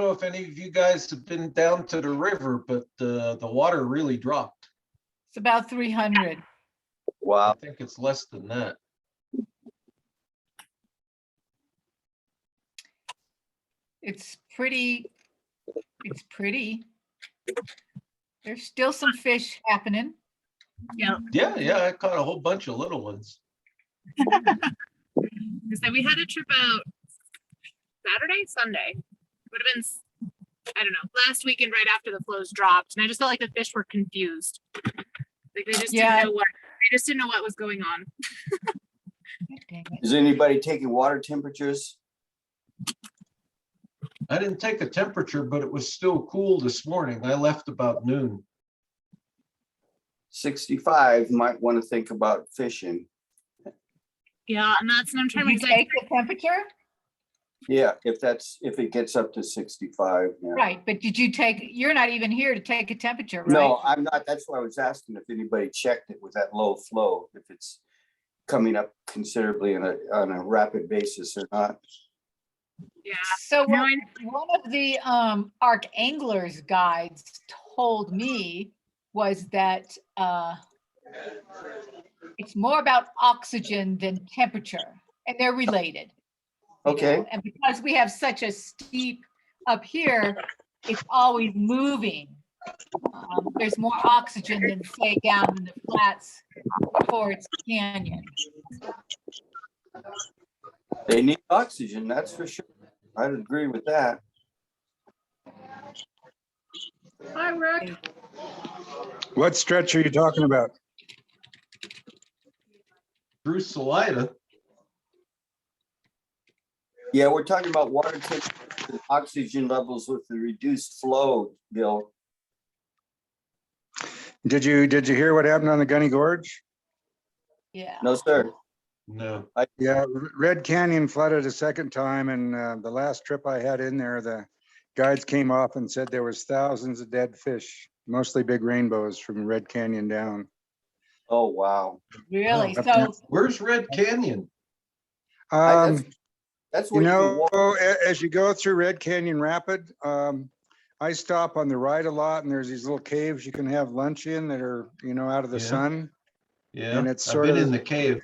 know if any of you guys have been down to the river, but the water really dropped. It's about 300. I Wow. think it's less than that. It's pretty. There's still some fish happening. Yeah, Yeah, I caught a whole bunch of little ones. so we had a trip out Saturday, Sunday. Would have been, I don't know, last weekend right after the flows dropped, and I just felt like the fish were confused. Like they just Yeah. didn't know what was going on. Dang it. Is anybody taking water temperatures? I didn't take a temperature, but it was still cool this morning. I left about noon. 65, might want to think about fishing. Yeah, and that's what I'm trying Did you to take the temperature? Yeah, if it gets up to 65. Yeah. Right, but did you take, you're not even here to take a temperature, right? No, I'm not. That's why I was asking if anybody checked it with that low flow, if it's coming up considerably on a rapid basis or not. Yeah. So No, one of the Arc Anglers guides told me was that it's more about oxygen than temperature, and they're related. you Okay. know, And because we have such a steep up here, it's always moving. There's more oxygen than say down in the flats towards canyon. They need oxygen, that's for sure. I'd agree with that. Hi, Rick. What stretch are you talking about? Through Salida, Yeah, we're talking about water temperature and oxygen levels with the reduced flow, Bill. Did you hear what happened on the Gunny Gorge? Yeah. No, sir. no. Yeah, Red Canyon flooded a second time, and the last trip I had in there, the guides came off and said there was thousands of dead fish, mostly big rainbows from Red Canyon down. Oh, wow. Really? Oh, So Where's Red Canyon? That's You where know, can as you go through Red Canyon Rapid, I stop on the right a lot, and there's these little caves you can have lunch in that are, out of the Yeah. sun. Yeah, And it's I've sort been of- in the cave.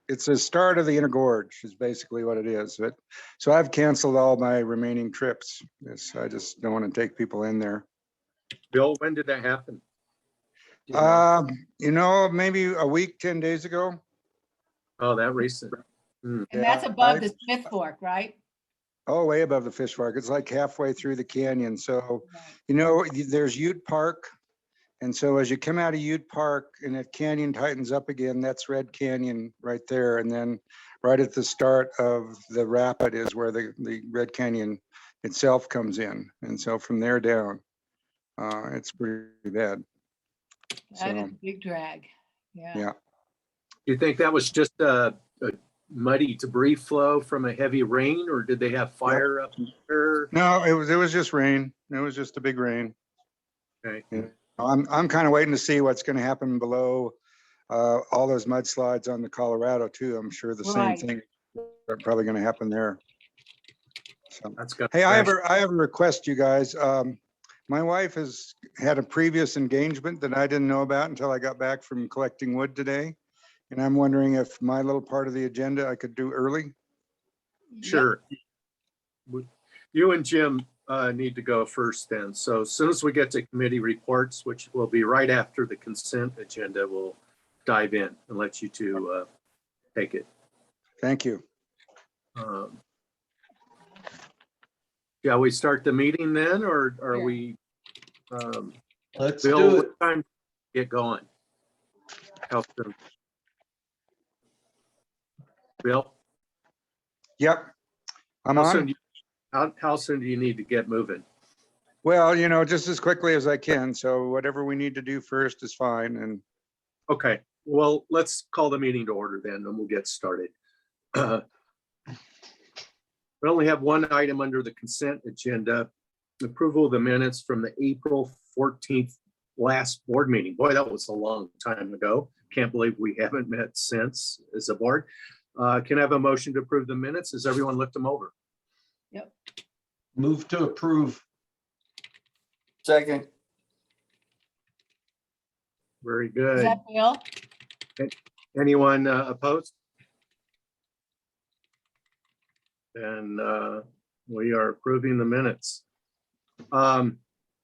It's the start of the inner gorge is basically what it is. But so I've canceled all my remaining trips. Yes, I just don't want to take people in there. Bill, when did that happen? Maybe a week, 10 days ago. Oh, that recent. and that's Yeah, above the Smith Fork, right? Oh, way above the fish park. It's like halfway through the canyon. So, there's Ute Park. And so as you come out of Ute Park and that canyon tightens up again, that's Red Canyon right there. And then right at the start of the rapid is where the Red Canyon itself comes in. And so from there down, it's pretty bad. That is So, a big drag. Yeah. yeah. You think that was just a muddy debris flow from a heavy rain, or did they have fire up there? No, it was just rain. It was just a big rain. Okay. Yeah. I'm kind of waiting to see what's going to happen below all those mudslides on the Colorado too. I'm sure the Right. same thing are probably going to happen there. So, That's got. hey, I have a request, you guys. My wife has had a previous engagement that I didn't know about until I got back from collecting wood today. And I'm wondering if my little part of the agenda I could do early. Sure. You and Jim need to go first then. So as soon as we get to committee reports, which will be right after the consent agenda, we'll dive in and let you two take it. Thank you. Shall we start the meeting then, or are Sure. we? Let's Bill, do it. what time to get going? Help them. Bill, Yep. I'm how on. soon, how soon do you need to get moving? Well, just as quickly as I can. So whatever we need to do first is fine. And Okay, well, let's call the meeting to order then, and we'll get started. We only have one item under the consent agenda, approval of the minutes from the April 14th last board meeting. Boy, that was a long time ago. Can't believe we haven't met since as a board. Can I have a motion to approve the minutes? Has everyone looked them over? Yep. Move to approve. Second, Very Is good. that Bill? Anyone opposed? Then we are approving the minutes.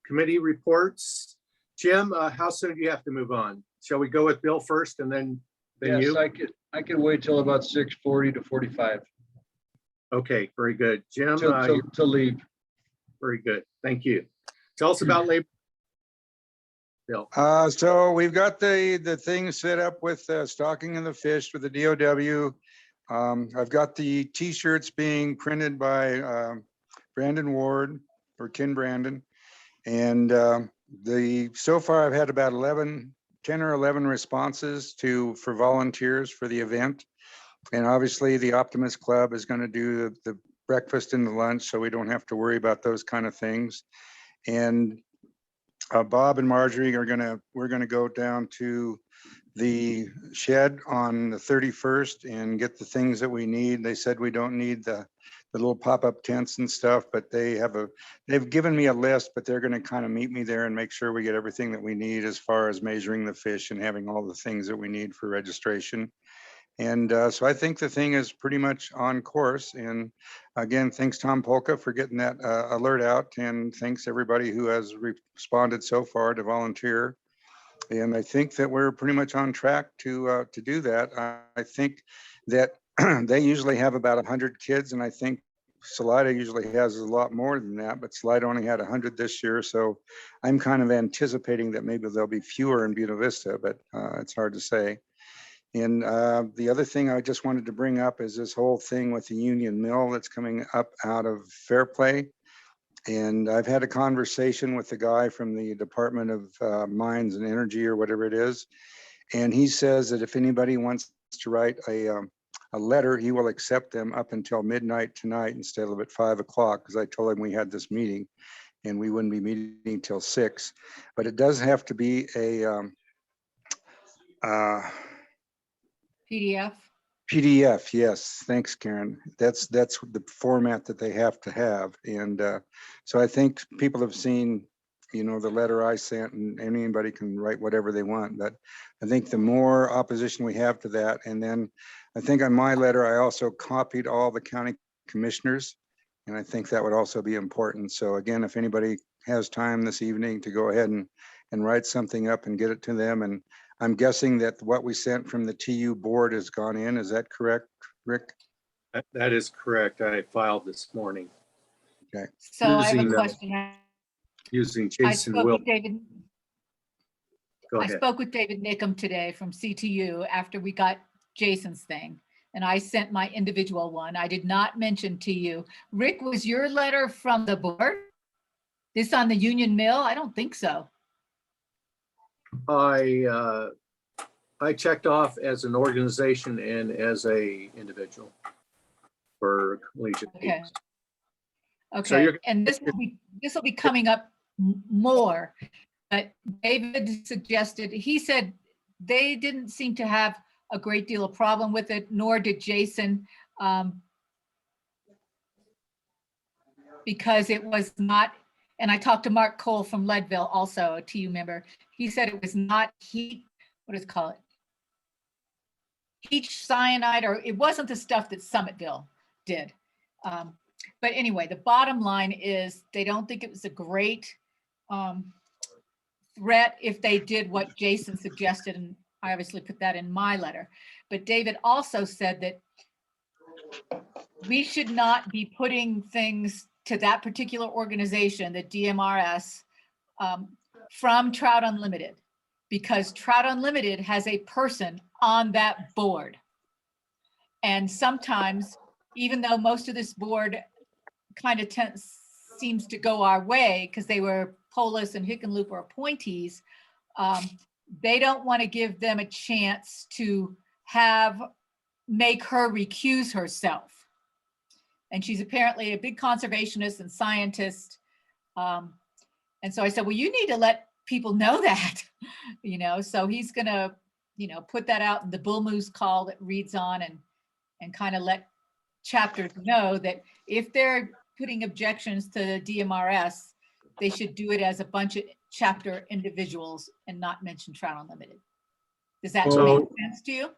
Committee reports. Jim, how soon do you have to move on? Shall we go with Bill first and then Yes, you? I could wait till about 6:40 to 45 Okay, very good. Jim, to leave. very good. Thank you. Tell us about labor. Bill. So we've got the thing set up with stocking of the fish with the DOW. I've got the T-shirts being printed by Brandon Ward or Ken Brandon. And so far I've had about 10 or 11 responses for volunteers for the event. And obviously the Optimist Club is going to do the breakfast and the lunch, so we don't have to worry about those kind of things. And Bob and Marjorie we're gonna go down to the shed on the 31st and get the things that we need. They said we don't need the little pop-up tents and stuff, but they've given me a list, but they're gonna kind of meet me there and make sure we get everything that we need as far as measuring the fish and having all the things that we need for registration. And so I think the thing is pretty much on course. And again, thanks Tom Polka for getting that alert out, and thanks everybody who has responded so far to volunteer. And I think that we're pretty much on track to do that. I think that they usually have about 100 kids, and I think Salida usually has a lot more than that, but Salida only had 100 this year. So I'm kind of anticipating that maybe there'll be fewer in Buena Vista, but it's hard to say. And the other thing I just wanted to bring up is this whole thing with the Union Mill that's coming up out of Fairplay. And I've had a conversation with the guy from the Department of Mines and Energy or whatever it is. And he says that if anybody wants to write a letter, he will accept them up until midnight tonight instead of at 5 o'clock, because I told him we had this meeting and we wouldn't be meeting till 6. But it does have to be a PDF? PDF, yes. Thanks, Karen. That's the format that they have to have. And so I think people have seen, the letter I sent, and anybody can write whatever they want. But I think the more opposition we have to that, and then I think on my letter, I also copied all the county commissioners. And I think that would also be important. So again, if anybody has time this evening to go ahead and write something up and get it to them. And I'm guessing that what we sent from the TU board has gone in. Is that correct, Rick? That is correct. I filed this morning So I have a Using, question. using I Jason spoke Will. with David. Go I ahead. spoke with David Nickum today from CTU after we got Jason's thing, and I sent my individual one. I did not mention to you. Rick, was your letter from the board? This on the Union Mill? I don't think so. I checked off as an organization and as a individual for collegiate Okay. peaks. So Okay, you're- and this will be coming up more. But David suggested, he said they didn't seem to have a great deal of problem with it, nor did Jason. Because it was not, and I talked to Mark Cole from Leadville, also a TU member. He said it was not what does it call it? Heat cyanide, or it wasn't the stuff that Summitville did. But anyway, the bottom line is they don't think it was a great threat if they did what Jason suggested, and I obviously put that in my letter. But David also said that we should not be putting things to that particular organization, the DMRS, from Trout Unlimited, because Trout Unlimited has a person on that board. And sometimes, even though most of this board kind of seems to go our way because they were Polis and Hickenlooper appointees, they don't want to give them a chance to make her recuse herself. And she's apparently a big conservationist and scientist. And so I said, well, you need to let people know that, so he's gonna, put that out in the Bull Moose call that reads on and kind of let chapters know that if they're putting objections to DMRS, they should do it as a bunch of chapter individuals and not mention Trout Unlimited. Does that make So- sense to you?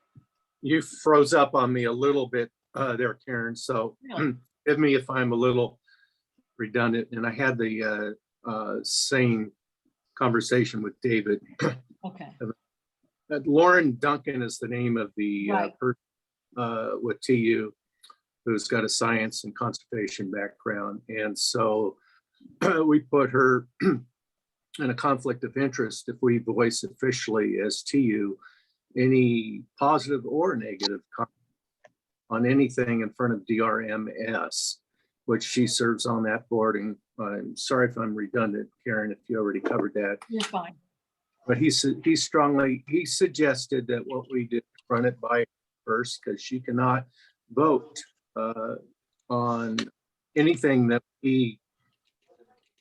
You froze up on me a little bit there, Karen, so Really? forgive me if I'm a little redundant, and I had the same conversation with David. Okay, Lauren Duncan is the name of the Right. person with TU who's got a science and conservation background. And so we put her in a conflict of interest if we voice officially as TU any positive or negative comment on anything in front of DRMS, which she serves on that board. And I'm sorry if I'm redundant, Karen, if you already covered that. you're fine. But he suggested that what we did, run it by first, because she cannot vote on anything that we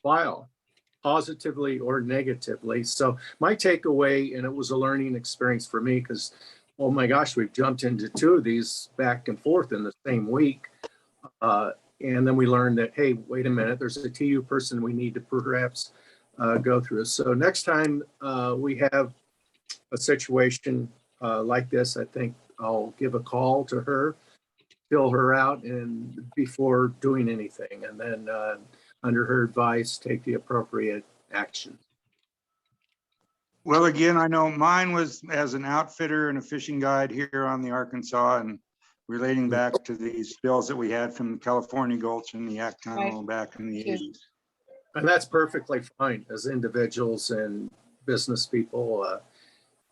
file, positively or negatively. So my takeaway, and it was a learning experience for me, because, oh my gosh, we've jumped into 2 of these back and forth in the same week. And then we learned that, hey, wait a minute, there's a TU person we need to perhaps go through. So next time we have a situation like this, I think I'll give a call to her, fill her out, and before doing anything, and then under her advice, take the appropriate action. Well, again, I know mine was as an outfitter and a fishing guide here on the Arkansas, and relating back to the spills that we had from the California Gulch and the Yak Tunnel back in the Sure. 80s. And that's perfectly fine as individuals and business people.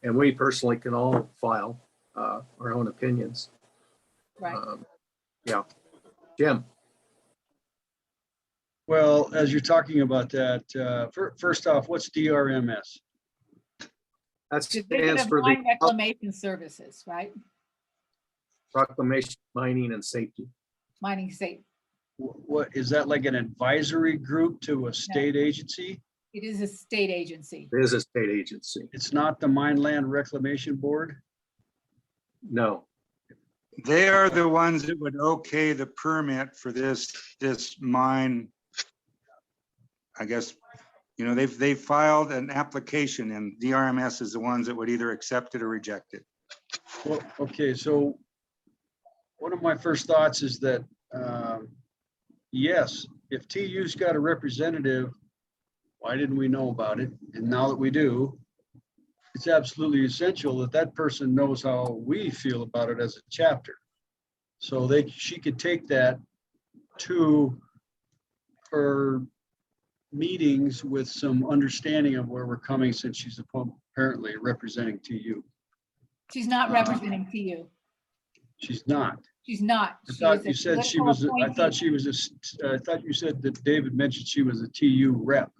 And we personally can all file our own opinions. Right. Yeah. Jim, Well, as you're talking about that, first off, what's DRMS? that Division stands of for Mine the Reclamation Services, right? Proclamation of Mining and Safety. Mining safe. What, is that like an advisory group to a state agency? It is a state agency. It is a state agency. It's not the Mine Land Reclamation Board? No, They are the ones that would okay the permit for this mine. I guess, you know, they've filed an application, and DRMS is the ones that would either accept it or reject it. Well, okay, so one of my first thoughts is that, yes, if TU's got a representative, why didn't we know about it? And now that we do, it's absolutely essential that that person knows how we feel about it as a chapter. So she could take that to her meetings with some understanding of where we're coming, since she's apparently representing TU. She's not representing TU. She's not. She's not. I She thought is a you said she political was, I thought appointee. she was, I thought you said that David mentioned she was a TU rep.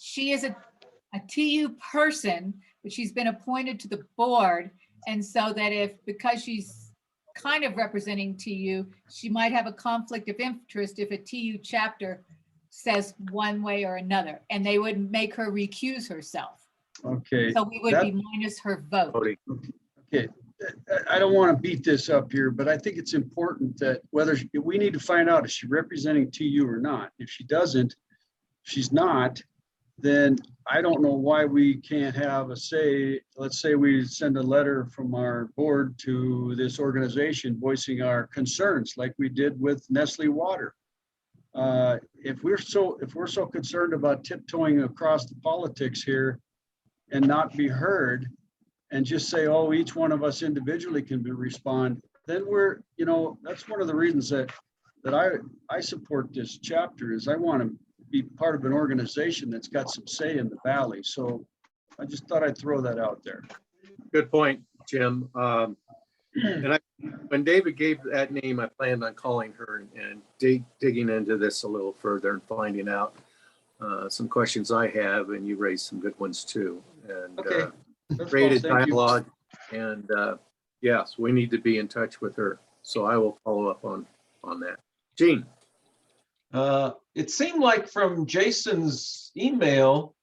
She is a TU person, but she's been appointed to the board. And so that because she's kind of representing TU, she might have a conflict of interest if a TU chapter says one way or another, and they would make her recuse herself. Okay, So we would be minus her vote. voting. okay. I don't want to beat this up here, but I think it's important that we need to find out, is she representing TU or not? If she doesn't, she's not, then I don't know why we can't have a say. Let's say we send a letter from our board to this organization voicing our concerns, like we did with Nestle Water. If we're so concerned about tiptoeing across the politics here and not be heard, and just say, oh, each one of us individually can respond, then that's one of the reasons that I support this chapter, is I want to be part of an organization that's got some say in the valley. So I just thought I'd throw that out there. Good point, Jim. And when David gave that name, I planned on calling her and digging into this a little further and finding out some questions I have, and you raised some good ones too. And Okay. That's created all. Thank you. dialogue, and yes, we need to be in touch with her. So I will follow up on that. Gene, It seemed like from Jason's email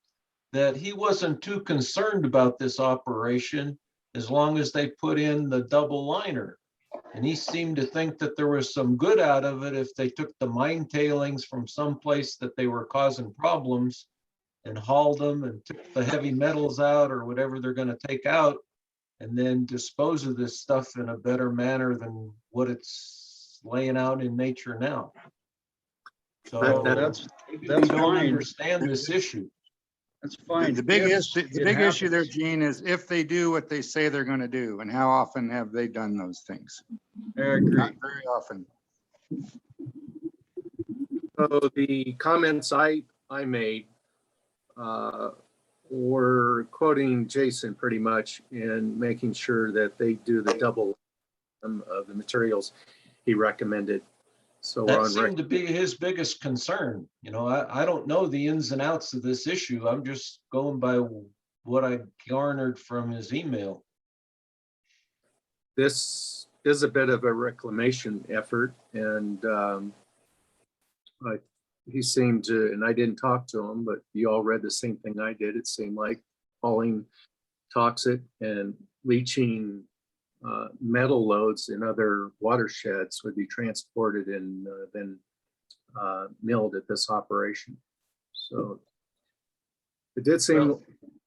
that he wasn't too concerned about this operation as long as they put in the double liner. And he seemed to think that there was some good out of it if they took the mine tailings from someplace that they were causing problems and hauled them and took the heavy metals out or whatever they're gonna take out, and then dispose of this stuff in a better manner than what it's laying out in nature now. So That's, maybe we that's don't fine. understand this issue. That's fine. The big If issue, the it big issue there, happens. Gene, is if they do what they say they're gonna do, and how often have they done those things? I agree. Not very often. So the comments I made were quoting Jason pretty much and making sure that they do the double of the materials he recommended. So we're That on seemed record. to be his biggest concern. You know, I don't know the ins and outs of this issue. I'm just going by what I garnered from his email. This is a bit of a reclamation effort, and he seemed to, and I didn't talk to him, but you all read the same thing I did. It seemed like hauling toxic and leaching metal loads in other watersheds would be transported and then milled at this operation. So it did seem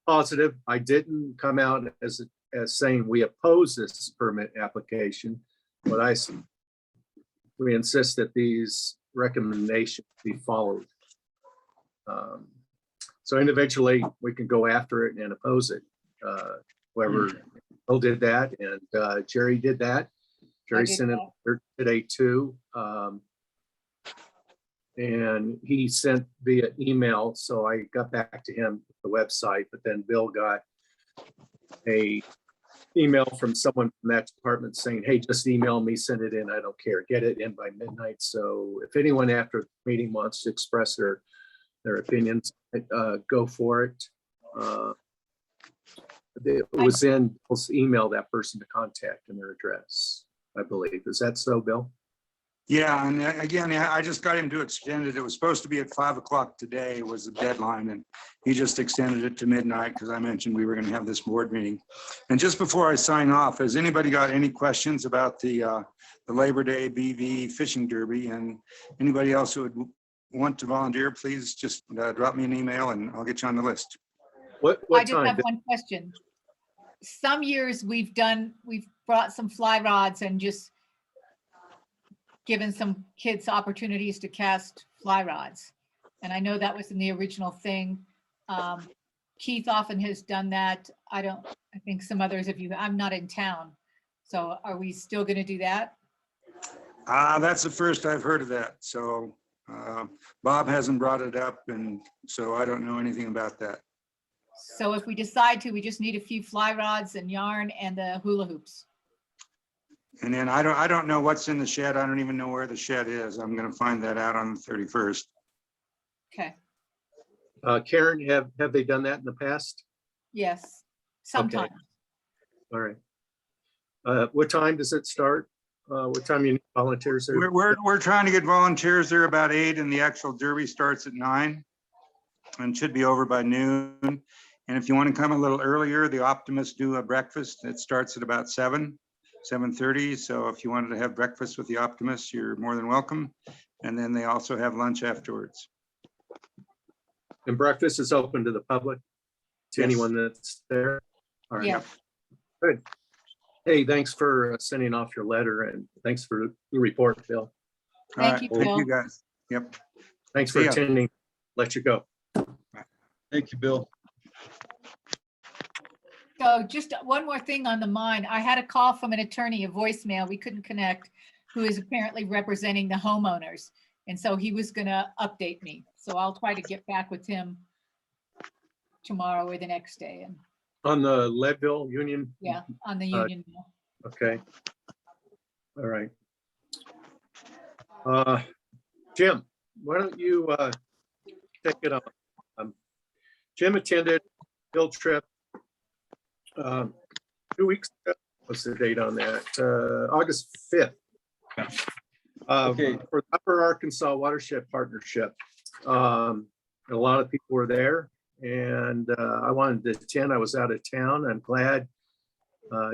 positive. I didn't come out as saying we oppose this permit application. What I see, we insist that these recommendations be followed. So individually, we can go after it and oppose it. Whoever Bill did that, and Jerry did that. Jerry did sent it today too. And he sent via email, so I got back to him with the website, but then Bill got a email from someone from that department saying, hey, just email me, send it in, I don't care, get it in by midnight. So if anyone after the meeting wants to express their opinions, go for it. It was in Bill's email, that person to contact and their address, I believe. Is that so, Bill? Yeah, and again, I just got him to extend it. It was supposed to be at 5 o'clock today was the deadline, and he just extended it to midnight because I mentioned we were going to have this board meeting. And just before I sign off, has anybody got any questions about the Labor Day BV fishing derby? And anybody else who would want to volunteer, please just drop me an email and I'll get you on the list. I What just time? have one question. Some years we've brought some fly rods and just given some kids opportunities to cast fly rods. And I know that was in the original thing. Keith often has done that. I think some others of you, I'm not in town. So are we still gonna do that? That's the first I've heard of that. So Bob hasn't brought it up, and so I don't know anything about that. So if we decide to, we just need a few fly rods and yarn and the hula hoops. And then I don't know what's in the shed. I don't even know where the shed is. I'm gonna find that out on the 31st. Okay, Karen, have they done that in the past? yes, sometimes. All right. What time does it start? What time you need volunteers there? We're trying to get volunteers there about 8, and the actual derby starts at 9 and should be over by noon. And if you want to come a little earlier, the Optimists do a breakfast that starts at about 7:30. So if you wanted to have breakfast with the Optimists, you're more than welcome. And then they also have lunch afterwards. And breakfast is open to the public, to Yes. anyone that's there? All right. Yeah. Good. Hey, thanks for sending off your letter, and thanks for the report, Bill. All Thank right, you, thank Bill. you, guys. Yep. Thanks for See ya. attending. Let you go. Thank you, Bill. So just one more thing on the mine. I had a call from an attorney, a voicemail, we couldn't connect, who is apparently representing the homeowners. And so he was gonna update me. So I'll try to get back with him tomorrow or the next day. And On the Leadville Union? yeah, on the union. mill. Okay. All right. Jim, why don't you take it on? Jim attended field trip 2 weeks ago. What's the date on that? August 5th. Okay. For the Upper Arkansas Watershed Partnership. A lot of people were there, and I wanted to attend. I was out of town. I'm glad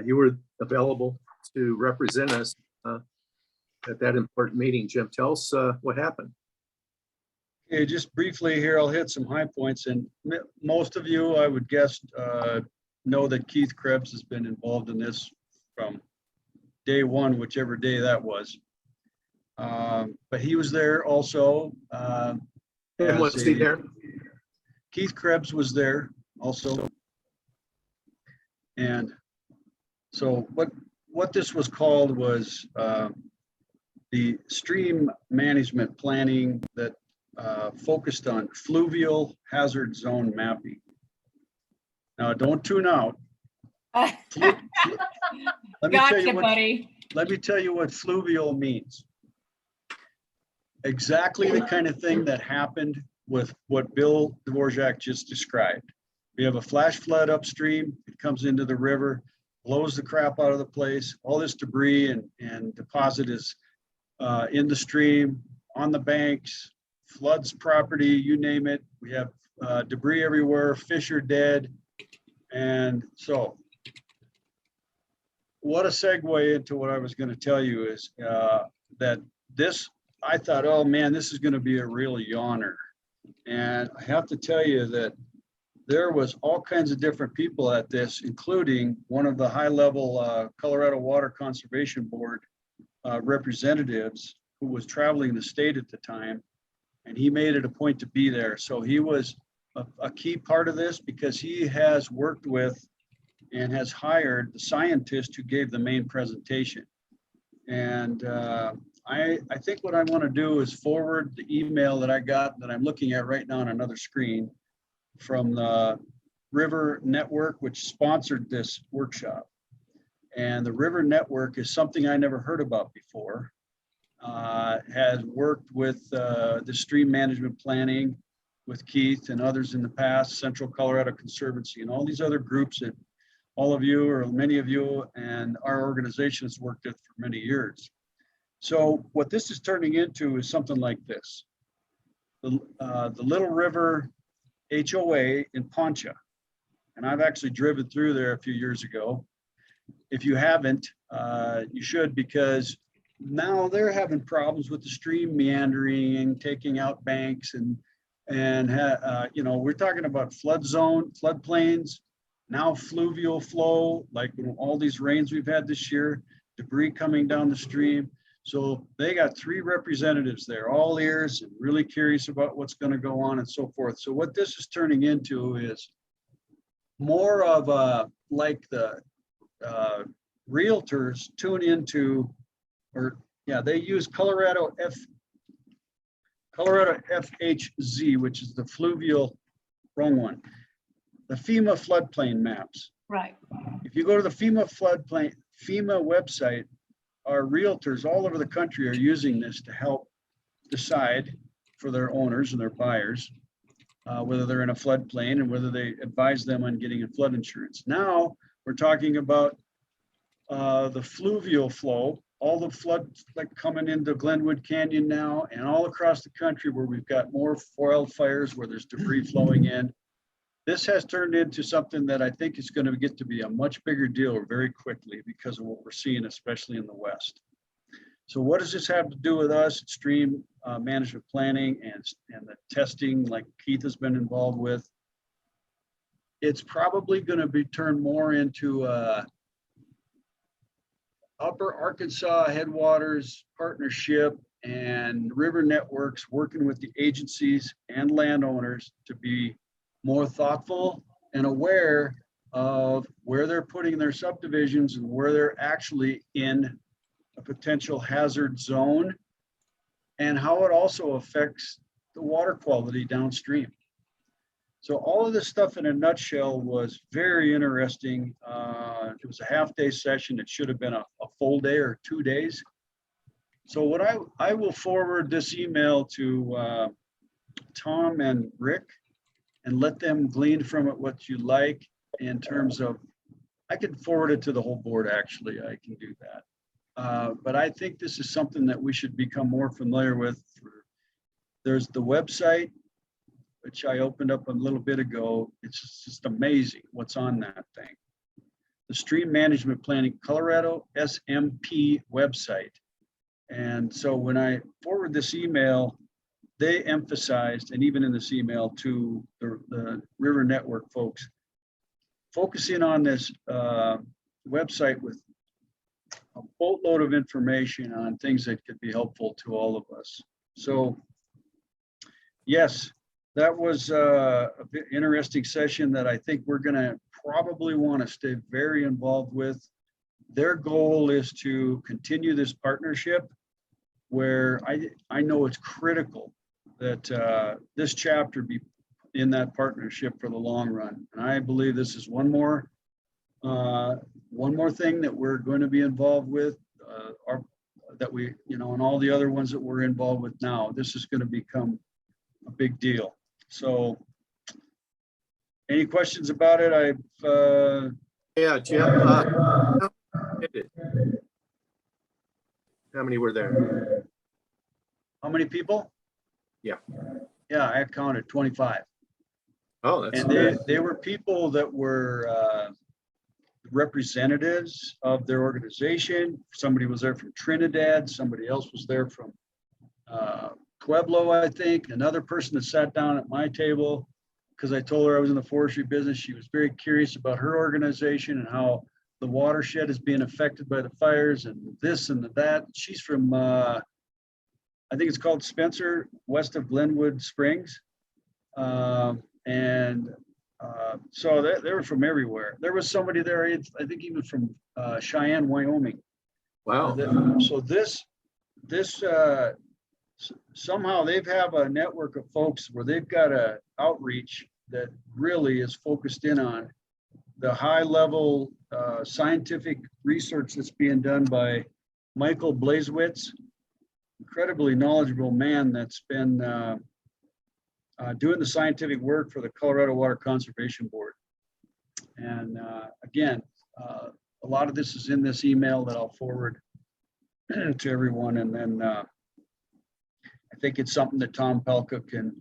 you were available to represent us. at that important meeting. Jim, tell us what happened. Okay, just briefly here, I'll hit some high points, and most of you, I would guess, know that Keith Krebs has been involved in this from day one, whichever day that was. But he was there also. And as was he a- there? Keith Krebs was there also. And so what this was called was the stream management planning that focused on fluvial hazard zone mapping. Now, don't tune out. Let me tell Gotcha, you what, buddy. let me tell you what fluvial means. Exactly the kind of thing that happened with what Bill Dvorak just described. We have a flash flood upstream, it comes into the river, blows the crap out of the place, all this debris and deposit is in the stream, on the banks, floods property, you name it. We have debris everywhere, fish are dead. And so what a segue into what I was going to tell you is that this, I thought, oh man, this is going to be a real yawner. And I have to tell you that there was all kinds of different people at this, including one of the high-level Colorado Water Conservation Board representatives who was traveling the state at the time, and he made it a point to be there. So he was a key part of this because he has worked with and has hired the scientist who gave the main presentation. And I think what I want to do is forward the email that I got that I'm looking at right now on another screen from the River Network, which sponsored this workshop. And the River Network is something I never heard about before. Has worked with the stream management planning with Keith and others in the past, Central Colorado Conservancy, and all these other groups that all of you or many of you and our organization has worked with for many years. So what this is turning into is something like this. The Little River HOA in Poncha, and I've actually driven through there a few years ago. If you haven't, you should, because now they're having problems with the stream meandering and taking out banks and you know, we're talking about flood zone, floodplains, now fluvial flow, like all these rains we've had this year, debris coming down the stream. So they got 3 representatives there, all ears and really curious about what's going to go on and so forth. So what this is turning into is more of a, like the realtors tune into, or yeah, they use Colorado FHZ, which is the fluvial, wrong one, the FEMA floodplain maps. Right. If you go to the FEMA website, our realtors all over the country are using this to help decide for their owners and their buyers whether they're in a floodplain and whether they advise them on getting a flood insurance. Now we're talking about the fluvial flow, all the flood like coming into Glenwood Canyon now and all across the country where we've got more wildfires, where there's debris flowing in. This has turned into something that I think is going to get to be a much bigger deal very quickly because of what we're seeing, especially in the West. So what does this have to do with us, stream management planning and the testing like Keith has been involved with? It's probably going to be turned more into Upper Arkansas Headwaters Partnership and River Networks working with the agencies and landowners to be more thoughtful and aware of where they're putting their subdivisions and where they're actually in a potential hazard zone and how it also affects the water quality downstream. So all of this stuff in a nutshell was very interesting. It was a half-day session. It should have been a full day or 2 days. So what I will forward this email to Tom and Rick and let them glean from it what you like in terms of, I can forward it to the whole board, actually, I can do that. But I think this is something that we should become more familiar with. There's the website, which I opened up a little bit ago. It's just amazing what's on that thing. the Stream Management Planning Colorado SMP website. And so when I forward this email, they emphasized, and even in this email to the River Network folks, focusing on this website with a boatload of information on things that could be helpful to all of us. So yes, that was a bit interesting session that I think we're gonna probably want to stay very involved with. Their goal is to continue this partnership where I know it's critical that this chapter be in that partnership for the long run. And I believe this is one more thing that we're going to be involved with, that we, you know, and all the other ones that we're involved with now. This is going to become a big deal. So any questions about it? Yeah, Jim. How many were there? How many people? Yeah. Yeah, I counted 25. Oh, that's And good. they were people that were representatives of their organization. Somebody was there from Trinidad. Somebody else was there from Pueblo, I think. Another person that sat down at my table, because I told her I was in the forestry business. She was very curious about her organization and how the watershed is being affected by the fires and this and that. She's from, I think it's called Spencer, west of Glenwood Springs. So they were from everywhere. There was somebody there, I think even from Cheyenne, Wyoming. Wow. So somehow they've have a network of folks where they've got a outreach that really is focused in on the high level scientific research that's being done by Michael Blazewicz, incredibly knowledgeable man that's been doing the scientific work for the Colorado Water Conservation Board. And again, a lot of this is in this email that I'll forward to everyone. And then I think it's something that Tom Pelka can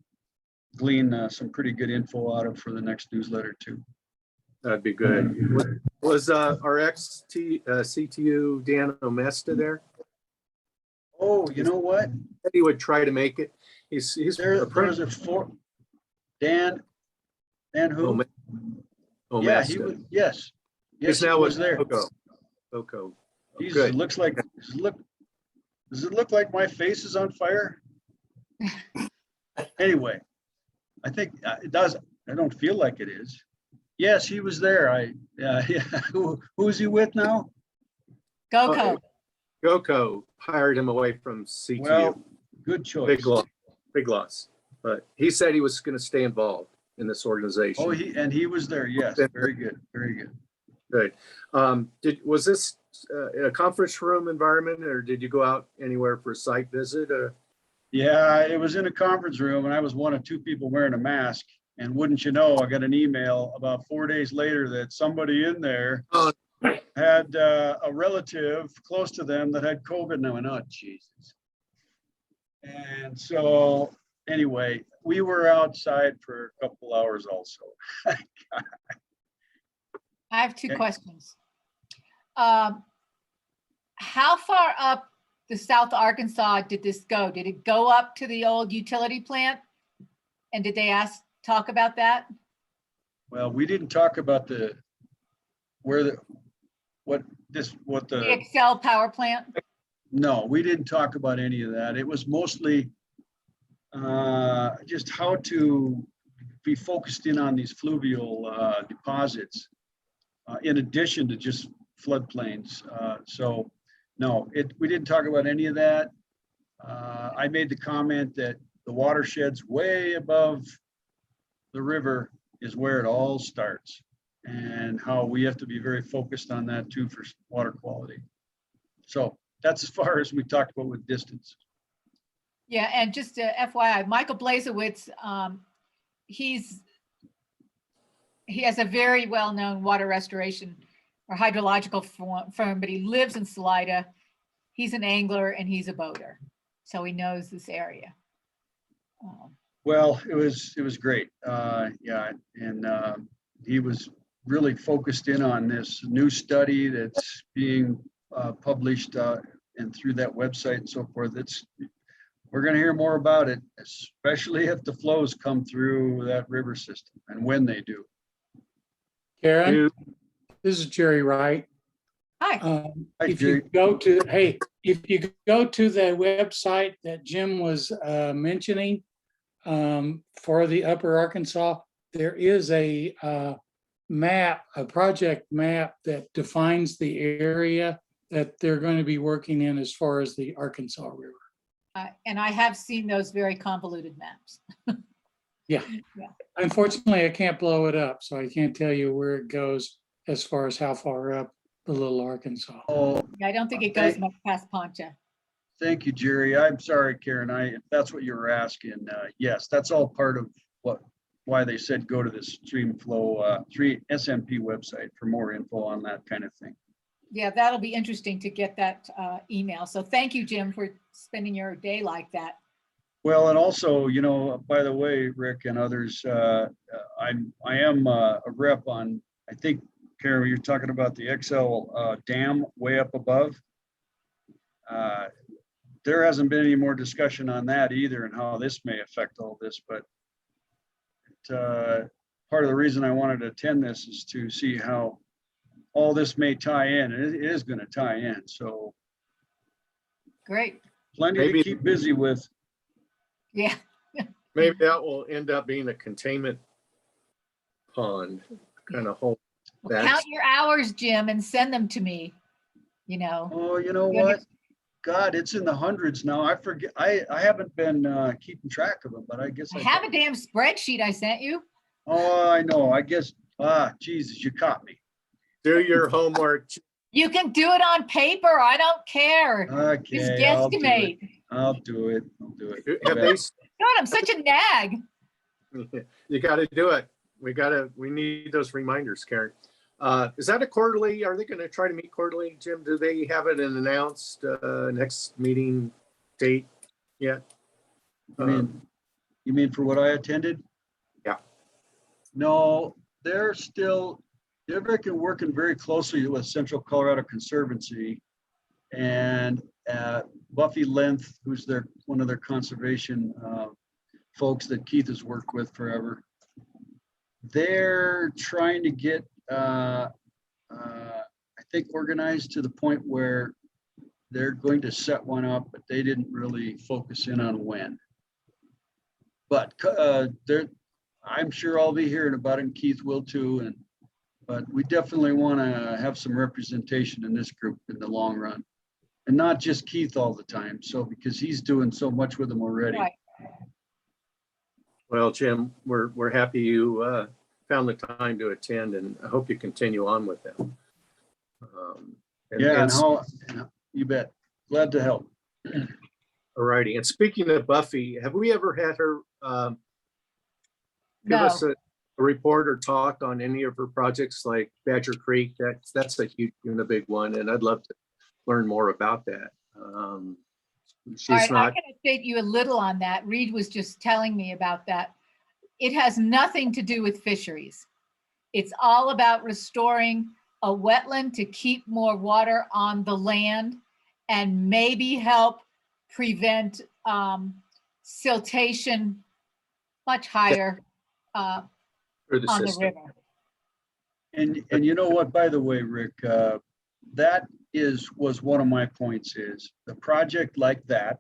glean some pretty good info out of for the next newsletter too. That'd be good. Was our ex-CTU Dan Omesta there? Oh, you know what? He would try to make it. He's There's a Dan who? Omesta. Yeah, he was, yes. Yes, He's he now was with there. Coco. He's, Good. does it look like my face is on fire? Anyway, I think it does. I don't feel like it is. Yes, he was there. Yeah. Who's he with now? GoCo. Coco hired him away from CTU. Well, good choice. Big loss. But he said he was going to stay involved in this organization. Oh, he was there. Yes, very good, very good. Good. Was this in a conference room environment, or did you go out anywhere for a site visit? Yeah, it was in a conference room, and I was one of two people wearing a mask. And wouldn't you know, I got an email about 4 days later that somebody in there had a relative close to them that had COVID. And I went, oh, Jesus. And so anyway, we were outside for a couple hours also. I have two questions. How far up the South Arkansas did this go? Did it go up to the old utility plant? And did they talk about that? Well, we didn't talk about the Excel power plant? No, we didn't talk about any of that. It was mostly just how to be focused in on these fluvial deposits in addition to just floodplains. So no, we didn't talk about any of that. I made the comment that the watersheds way above the river is where it all starts, and how we have to be very focused on that too for water quality. So that's as far as we talked about with distance. Yeah, and just FYI, Michael Blazewicz, he has a very well-known water restoration or hydrological firm, but he lives in Salida. He's an angler and he's a boater, so he knows this area. Well, it was great. Yeah, and he was really focused in on this new study that's being published and through that website and so forth. We're going to hear more about it, especially if the flows come through that river system and when they do. Karen, You- this is Jerry Wright. Hi. Hi, If you Jerry. go to, hey, if you go to the website that Jim was mentioning for the Upper Arkansas, there is a map, a project map that defines the area that they're going to be working in as far as the Arkansas River. And I have seen those very convoluted maps. Unfortunately, I can't blow it up, so I can't tell you where it goes as far as how far up the Little Arkansas. Oh, I don't think it goes much past Poncha. thank you, Jerry. I'm sorry, Karen. If that's what you were asking, yes, that's all part of why they said go to the Streamflow 3 SMP website for more info on that kind of thing. Yeah, that'll be interesting to get that email. So thank you, Jim, for spending your day like that. Well, and also, you know, by the way, Rick and others, I am a rep on, I think, Karen, you're talking about the XL dam way up above. There hasn't been any more discussion on that either and how this may affect all this, but part of the reason I wanted to attend this is to see how all this may tie in. It is going to tie in, so Great. plenty Maybe- to keep busy with. Yeah. Maybe that will end up being a containment pond, kind of hole. Well, count That's- your hours, Jim, and send them to me. You know, Oh, you know Yeah. what? God, it's in the hundreds now. I forget. I haven't been keeping track of them, but I guess I have a damn spreadsheet I sent you. Oh, I know. I guess. Jesus, you caught me. Do your homework. You can do it on paper. I don't care. Just Okay, I'll do it. guesstimate. I'll do it. I'll do it. Have they, God, I'm such a nag. you got to do it. We need those reminders, Karen. Is that a quarterly? Are they going to try to meet quarterly, Jim? Do they have it an announced next meeting date yet? You mean for what I attended? Yeah. No, they're working very closely with Central Colorado Conservancy and Buffy Length, who's one of their conservation folks that Keith has worked with forever. They're trying to get, I think, organized to the point where they're going to set one up, but they didn't really focus in on when. But I'm sure I'll be hearing about it, and Keith will too. But we definitely want to have some representation in this group in the long run, and not just Keith all the time. So because he's doing so much with them already. Right. Well, Jim, we're happy you found the time to attend, and I hope you continue on with them. Yeah, and you bet. Glad to help. All righty. And speaking of Buffy, have we ever had her give No. us a report or talk on any of her projects like Badger Creek? That's a huge and a big one, and I'd love to learn more about that. All She's right, I not, can update you a little on that. Reed was just telling me about that. It has nothing to do with fisheries. It's all about restoring a wetland to keep more water on the land and maybe help prevent siltation much higher for the on the system. river. And you know what, by the way, Rick, that was one of my points is the project like that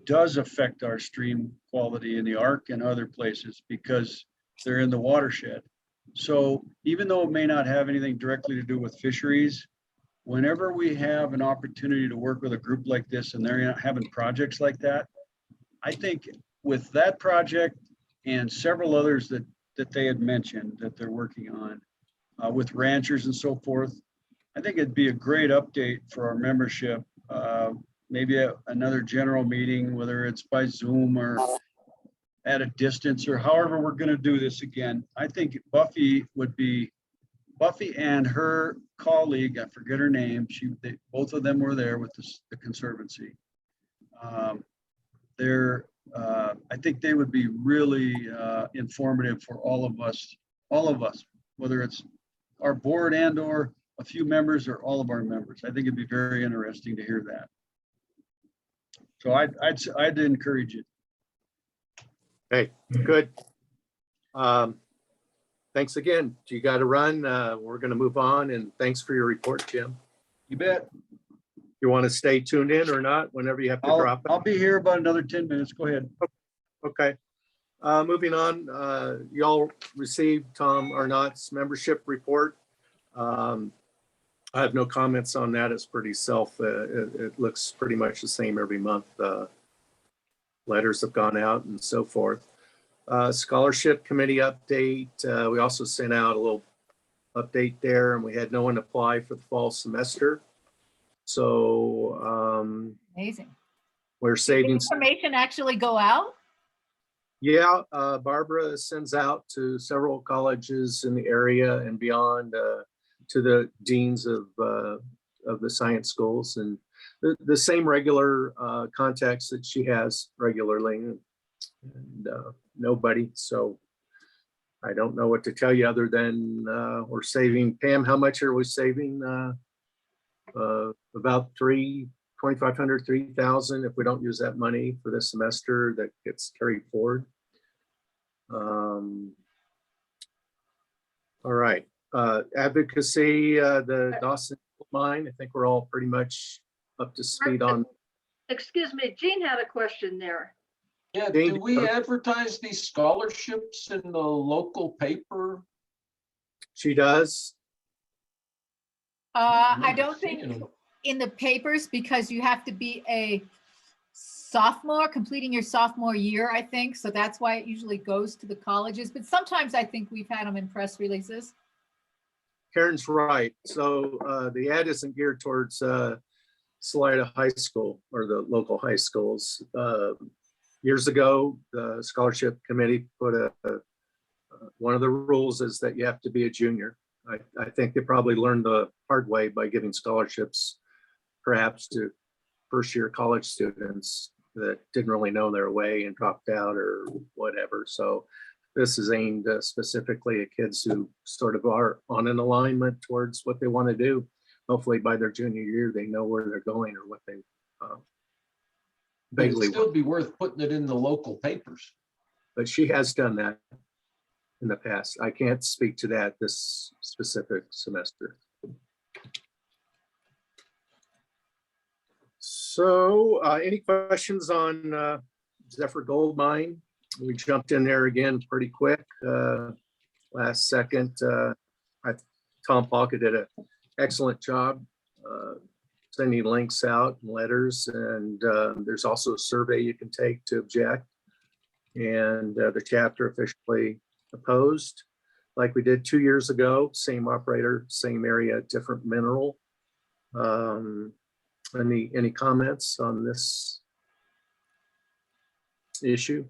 does affect our stream quality in the Ark and other places because they're in the watershed. So even though it may not have anything directly to do with fisheries, whenever we have an opportunity to work with a group like this and they're having projects like that, I think with that project and several others that they had mentioned that they're working on with ranchers and so forth, I think it'd be a great update for our membership. Maybe another general meeting, whether it's by Zoom or at a distance or however we're going to do this again. I think Buffy and her colleague, I forget her name, both of them were there with the Conservancy. I think they would be really informative for all of us, whether it's our board and or a few members or all of our members. I think it'd be very interesting to hear that. So I'd encourage it. Hey, good. Thanks again. You got to run. We're going to move on, and thanks for your report, Jim. You bet. You want to stay tuned in or not whenever you have to drop it? I'll be here about another 10 minutes. Go ahead. Okay. Moving on, y'all received Tom Arnott's membership report. I have no comments on that. It's pretty it looks pretty much the same every month. Letters have gone out and so forth. Scholarship committee update. We also sent out a little update there, and we had no one apply for the fall semester. So Amazing. we're Did saving. information actually go out? Yeah, Barbara sends out to several colleges in the area and beyond, to the deans of the science schools, and the same regular contacts that she has regularly, and nobody. So I don't know what to tell you other than we're saving. Pam, how much are we saving? About $2,500, $3,000 if we don't use that money for this semester that gets carried forward. All right, advocacy, the Dawson mine. I think we're all pretty much up to speed on. Excuse me, Jean had a question there. Yeah, do we advertise these scholarships in the local paper? She does. I don't think in the papers, because you have to be a sophomore, completing your sophomore year, I think. So that's why it usually goes to the colleges. But sometimes I think we've had them in press releases. Karen's right. So the ad isn't geared towards Salida High School or the local high schools. Years ago, the scholarship committee put one of the rules is that you have to be a junior. I think they probably learned the hard way by giving scholarships perhaps to first year college students that didn't really know their way and dropped out or whatever. So this is aimed specifically at kids who sort of are on an alignment towards what they want to do. Hopefully by their junior year, they know where they're going or what they But it'd vaguely still want. be worth putting it in the local papers. But she has done that in the past. I can't speak to that this specific semester. So any questions on Zephyr Gold Mine? We jumped in there again pretty quick last second. Tom Palka did an excellent job sending links out and letters, and there's also a survey you can take to object. And the chapter officially opposed, like we did 2 years ago. Same operator, same area, different mineral. Any comments on this issue?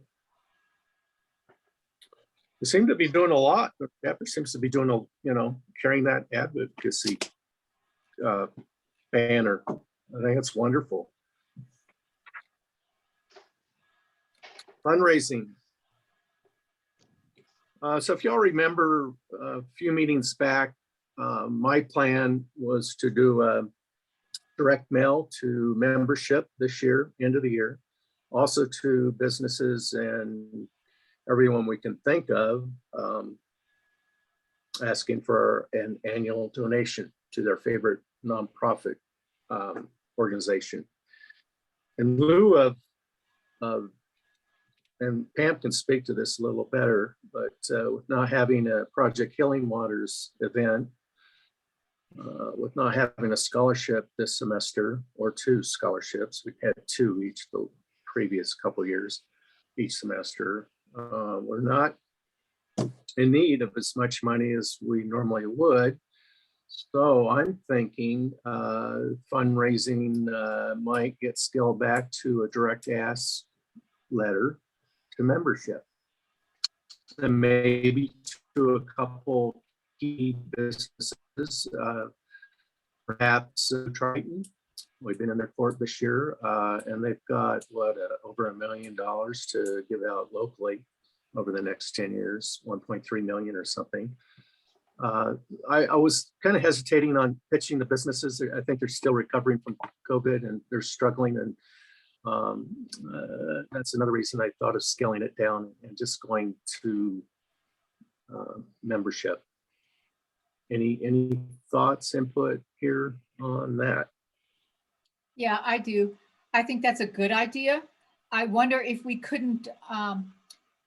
They seem to be doing a lot. The chapter seems to be doing carrying that advocacy banner. I think it's wonderful. Fundraising. So if y'all remember a few meetings back, my plan was to do a direct mail to membership this year, end of the year, also to businesses and everyone we can think of, asking for an annual donation to their favorite nonprofit organization. In lieu of, and Pam can speak to this a little better, but with not having a Project Healing Waters event, with not having a scholarship this semester, or 2 scholarships, we've had 2 each the previous couple years, each semester. We're not in need of as much money as we normally would. So I'm thinking fundraising might get scaled back to a direct ask letter to membership, and maybe to a couple key businesses, perhaps Triton. We've been in their court this year, and they've got over $1 million to give out locally over the next 10 years, 1.3 million or something. I was kind of hesitating on pitching the businesses. I think they're still recovering from COVID and they're struggling. And that's another reason I thought of scaling it down and just going to membership. Any thoughts, input here on that? Yeah, I do. I think that's a good idea. I wonder if we couldn't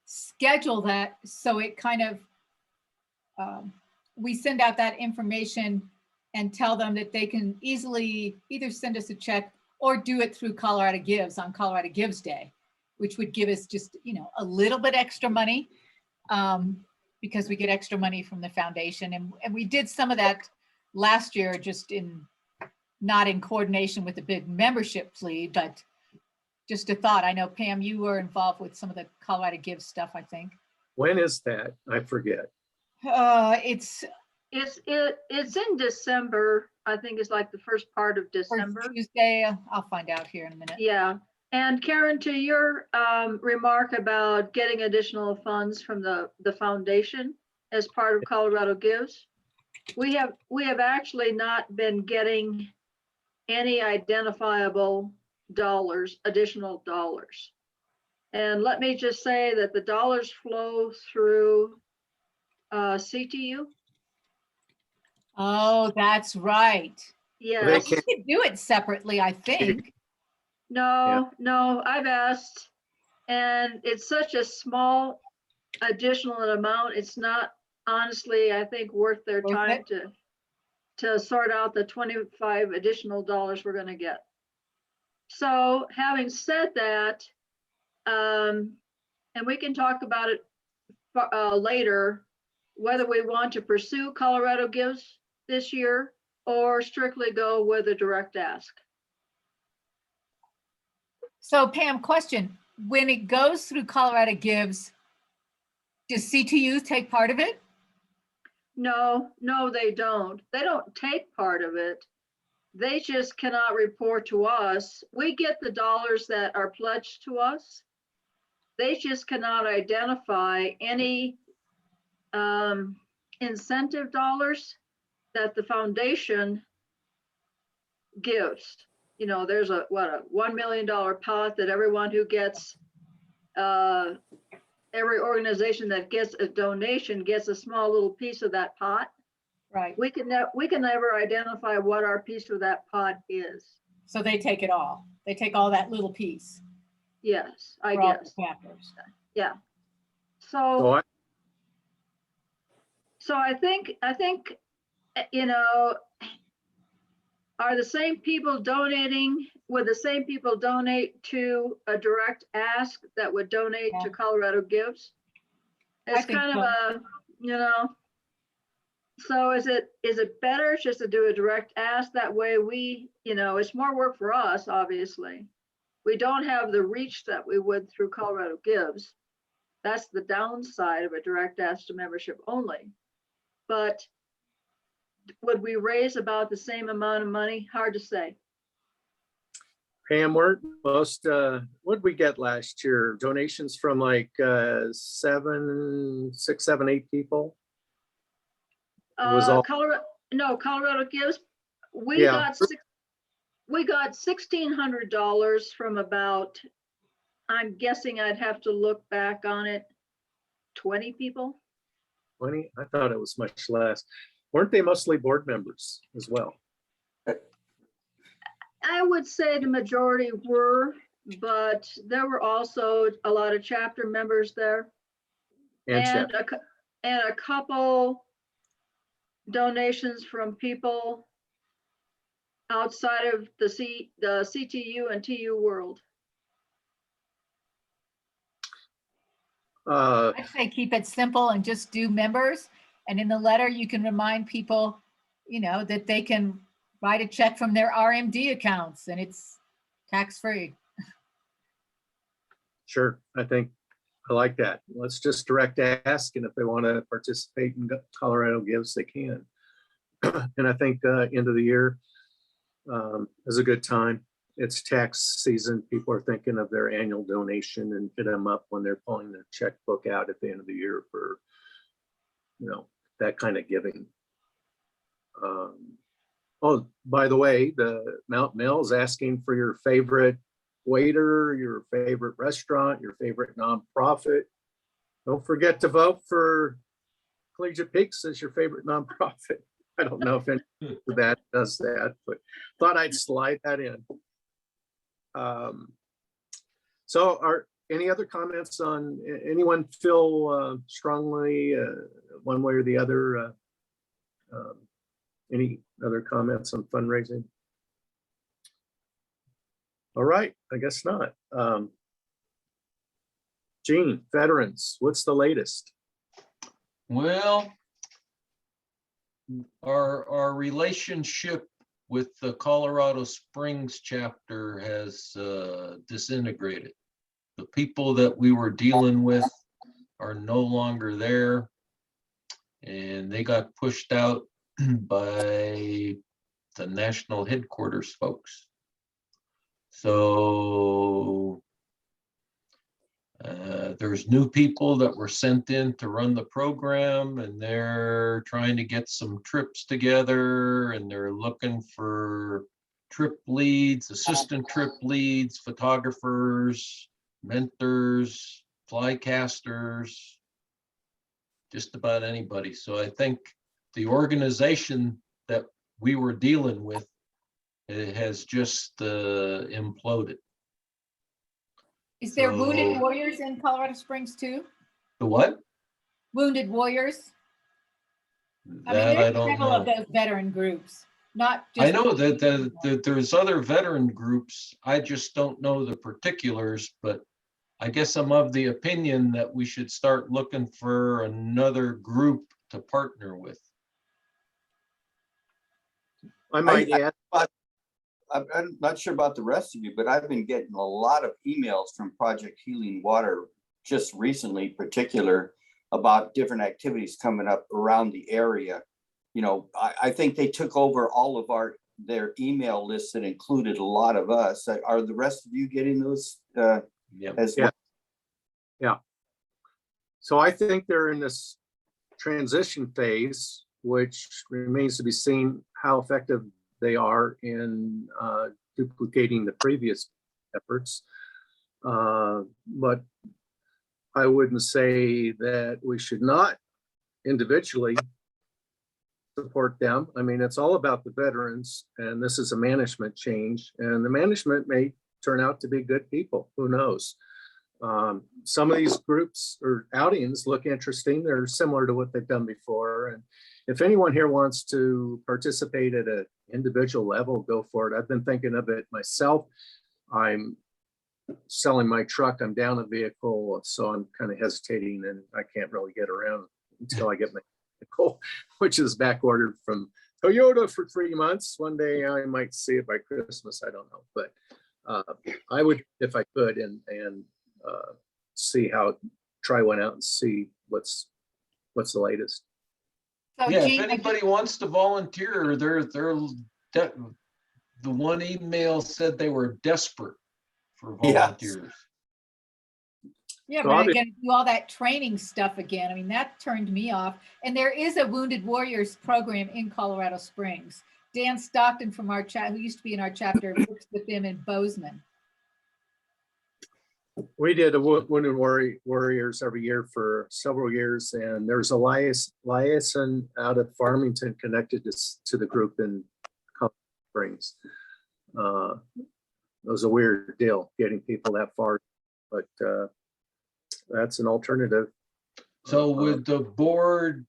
schedule that so it kind of, we send out that information and tell them that they can easily either send us a check or do it through Colorado Gives on Colorado Gives Day, which would give us just, a little bit extra money because we get extra money from the foundation. And we did some of that last year, just not in coordination with the big membership plea, but just a thought. I know, Pam, you were involved with some of the Colorado Gives stuff, I think. When is that? I forget. It's It's in December. I think it's like the first part of first December. Tuesday. I'll find out here in a minute. Yeah. And Karen, to your remark about getting additional funds from the foundation as part of Colorado Gives, we have actually not been getting any identifiable additional dollars. And let me just say that the dollars flow through CTU. Oh, that's right. Yes. They We can't- could do it separately, I think. No, I've asked, and it's such a small additional amount. It's not honestly, I think, worth their Worth time it? to sort out the 25 additional dollars we're gonna get. So having said that, and we can talk about it later, whether we want to pursue Colorado Gives this year or strictly go with a direct ask. So Pam, question, when it goes through Colorado Gives, does CTU take part of it? No, they don't. They don't take part of it. They just cannot report to us. We get the dollars that are pledged to us. They just cannot identify any incentive dollars that the foundation gives. There's a $1 million pot that everyone who gets, every organization that gets a donation gets a small little piece of that pot. Right. We can never identify what our piece of that pot is. So they take it all. They take all that little piece. Yes, I for all the guess. chapters. Yeah. So So I think, are the same people donating, would the same people donate to a direct ask that would donate Yeah. to Colorado Gives? I It's think kind of so. So is it better just to do a direct ask? That way it's more work for us, obviously. We don't have the reach that we would through Colorado Gives. That's the downside of a direct ask to membership only. But would we raise about the same amount of money? Hard to say. Pam, weren't most, what'd we get last year? Donations from like 6, 7, 8 people? It was all- Colorado Gives. We Yeah. got $1,600 from about, I'm guessing I'd have to look back on it, 20 people. 20? I thought it was much less. Weren't they mostly board members as well? I would say the majority were, but there were also a lot of chapter members there. And And a couple donations from people outside of the CTU and TU world. I'd say keep it simple and just do members. And in the letter, you can remind people, that they can write a check from their RMD accounts and it's tax-free. Sure, I like that. Let's just direct ask, and if they want to participate in Colorado Gives, they can. And I think end of the year is a good time. It's tax season. People are thinking of their annual donation and hit them up when they're pulling their checkbook out at the end of the year for, that kind of giving. Oh, by the way, the Mount Mill's asking for your favorite waiter, your favorite restaurant, your favorite nonprofit. Don't forget to vote for Collegiate Peaks as your favorite nonprofit. I don't know if any of that does that, but thought I'd slide that in. So are any other comments on, anyone feel strongly one way or the other? Any other comments on fundraising? All right, I guess not. Gene, veterans, what's the latest? Well, our relationship with the Colorado Springs chapter has disintegrated. The people that we were dealing with are no longer there, and they got pushed out by the national headquarters folks. So there's new people that were sent in to run the program, and they're trying to get some trips together, and they're looking for trip leads, assistant trip leads, photographers, mentors, fly casters, just about anybody. So I think the organization that we were dealing with, it has just imploded. Is there Wounded So- Warriors in Colorado Springs too? The what? Wounded Warriors? I mean, That I there's don't several of know. those veteran groups, not just. I know that there's other veteran groups. I just don't know the particulars, but I guess I'm of the opinion that we should start looking for another group to partner with. I might add, I'm not sure about the rest of you, but I've been getting a lot of emails from Project Healing Water just recently, particular about different activities coming up around the area. You know, I think they took over all of their email lists that included a lot of us. Are the rest of you getting those Yeah. as Yeah. well? so I think they're in this transition phase, which remains to be seen how effective they are in duplicating the previous efforts. But I wouldn't say that we should not individually support them. I mean, it's all about the veterans, and this is a management change, and the management may turn out to be good people. Who knows? Some of these groups or outings look interesting. They're similar to what they've done before. And if anyone here wants to participate at an individual level, go for it. I've been thinking of it myself. I'm selling my truck. I'm down a vehicle, so I'm kind of hesitating, and I can't really get around until I get my vehicle, which is back ordered from Toyota for 3 months. One day I might see it by Christmas. I don't know, but I would, if I could, and see how, try one out and see what's the latest. So Yeah, if Gene, anybody wants to volunteer, the one email said they were desperate for Yes. volunteers. yeah, So but I'll be- again, do all that training stuff again. I mean, that turned me off. And there is a Wounded Warriors program in Colorado Springs. Dan Stockton from our chat, who used to be in our chapter, works with them in Bozeman. We did a Wounded Warriors every year for several years, and there's a liaison out of Farmington connected to the group in Colorado Springs. It was a weird deal getting people that far, but that's an alternative. So would the board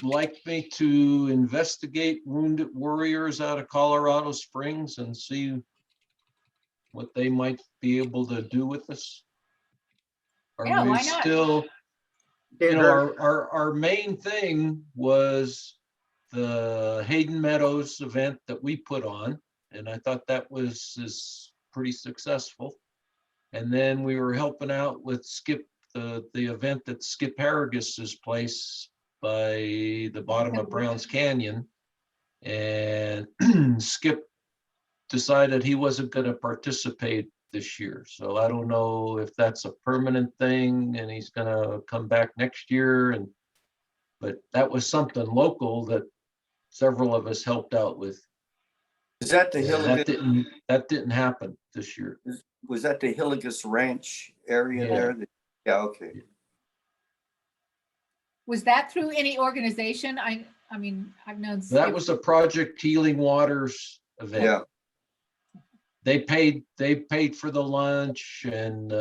like me to investigate Wounded Warriors out of Colorado Springs and see what they might be able to do with us? Yeah, Are we why not? still, you know, our main thing was the Hayden Meadows event that we put on, and I thought that is pretty successful. And then we were helping out with Skip, the event at Skip Harrigis's place by the bottom of Browns Canyon. And Skip decided he wasn't going to participate this year. So I don't know if that's a permanent thing and he's going to come back next year. And But that was something local that several of us helped out with. Is that the And Hillegas, that didn't happen this year. was that the Hillegas Ranch area Yeah. there? Yeah, okay. Was that through any organization? I mean, I've known. That was a Project Healing Waters event. Yeah, They paid for the lunch, and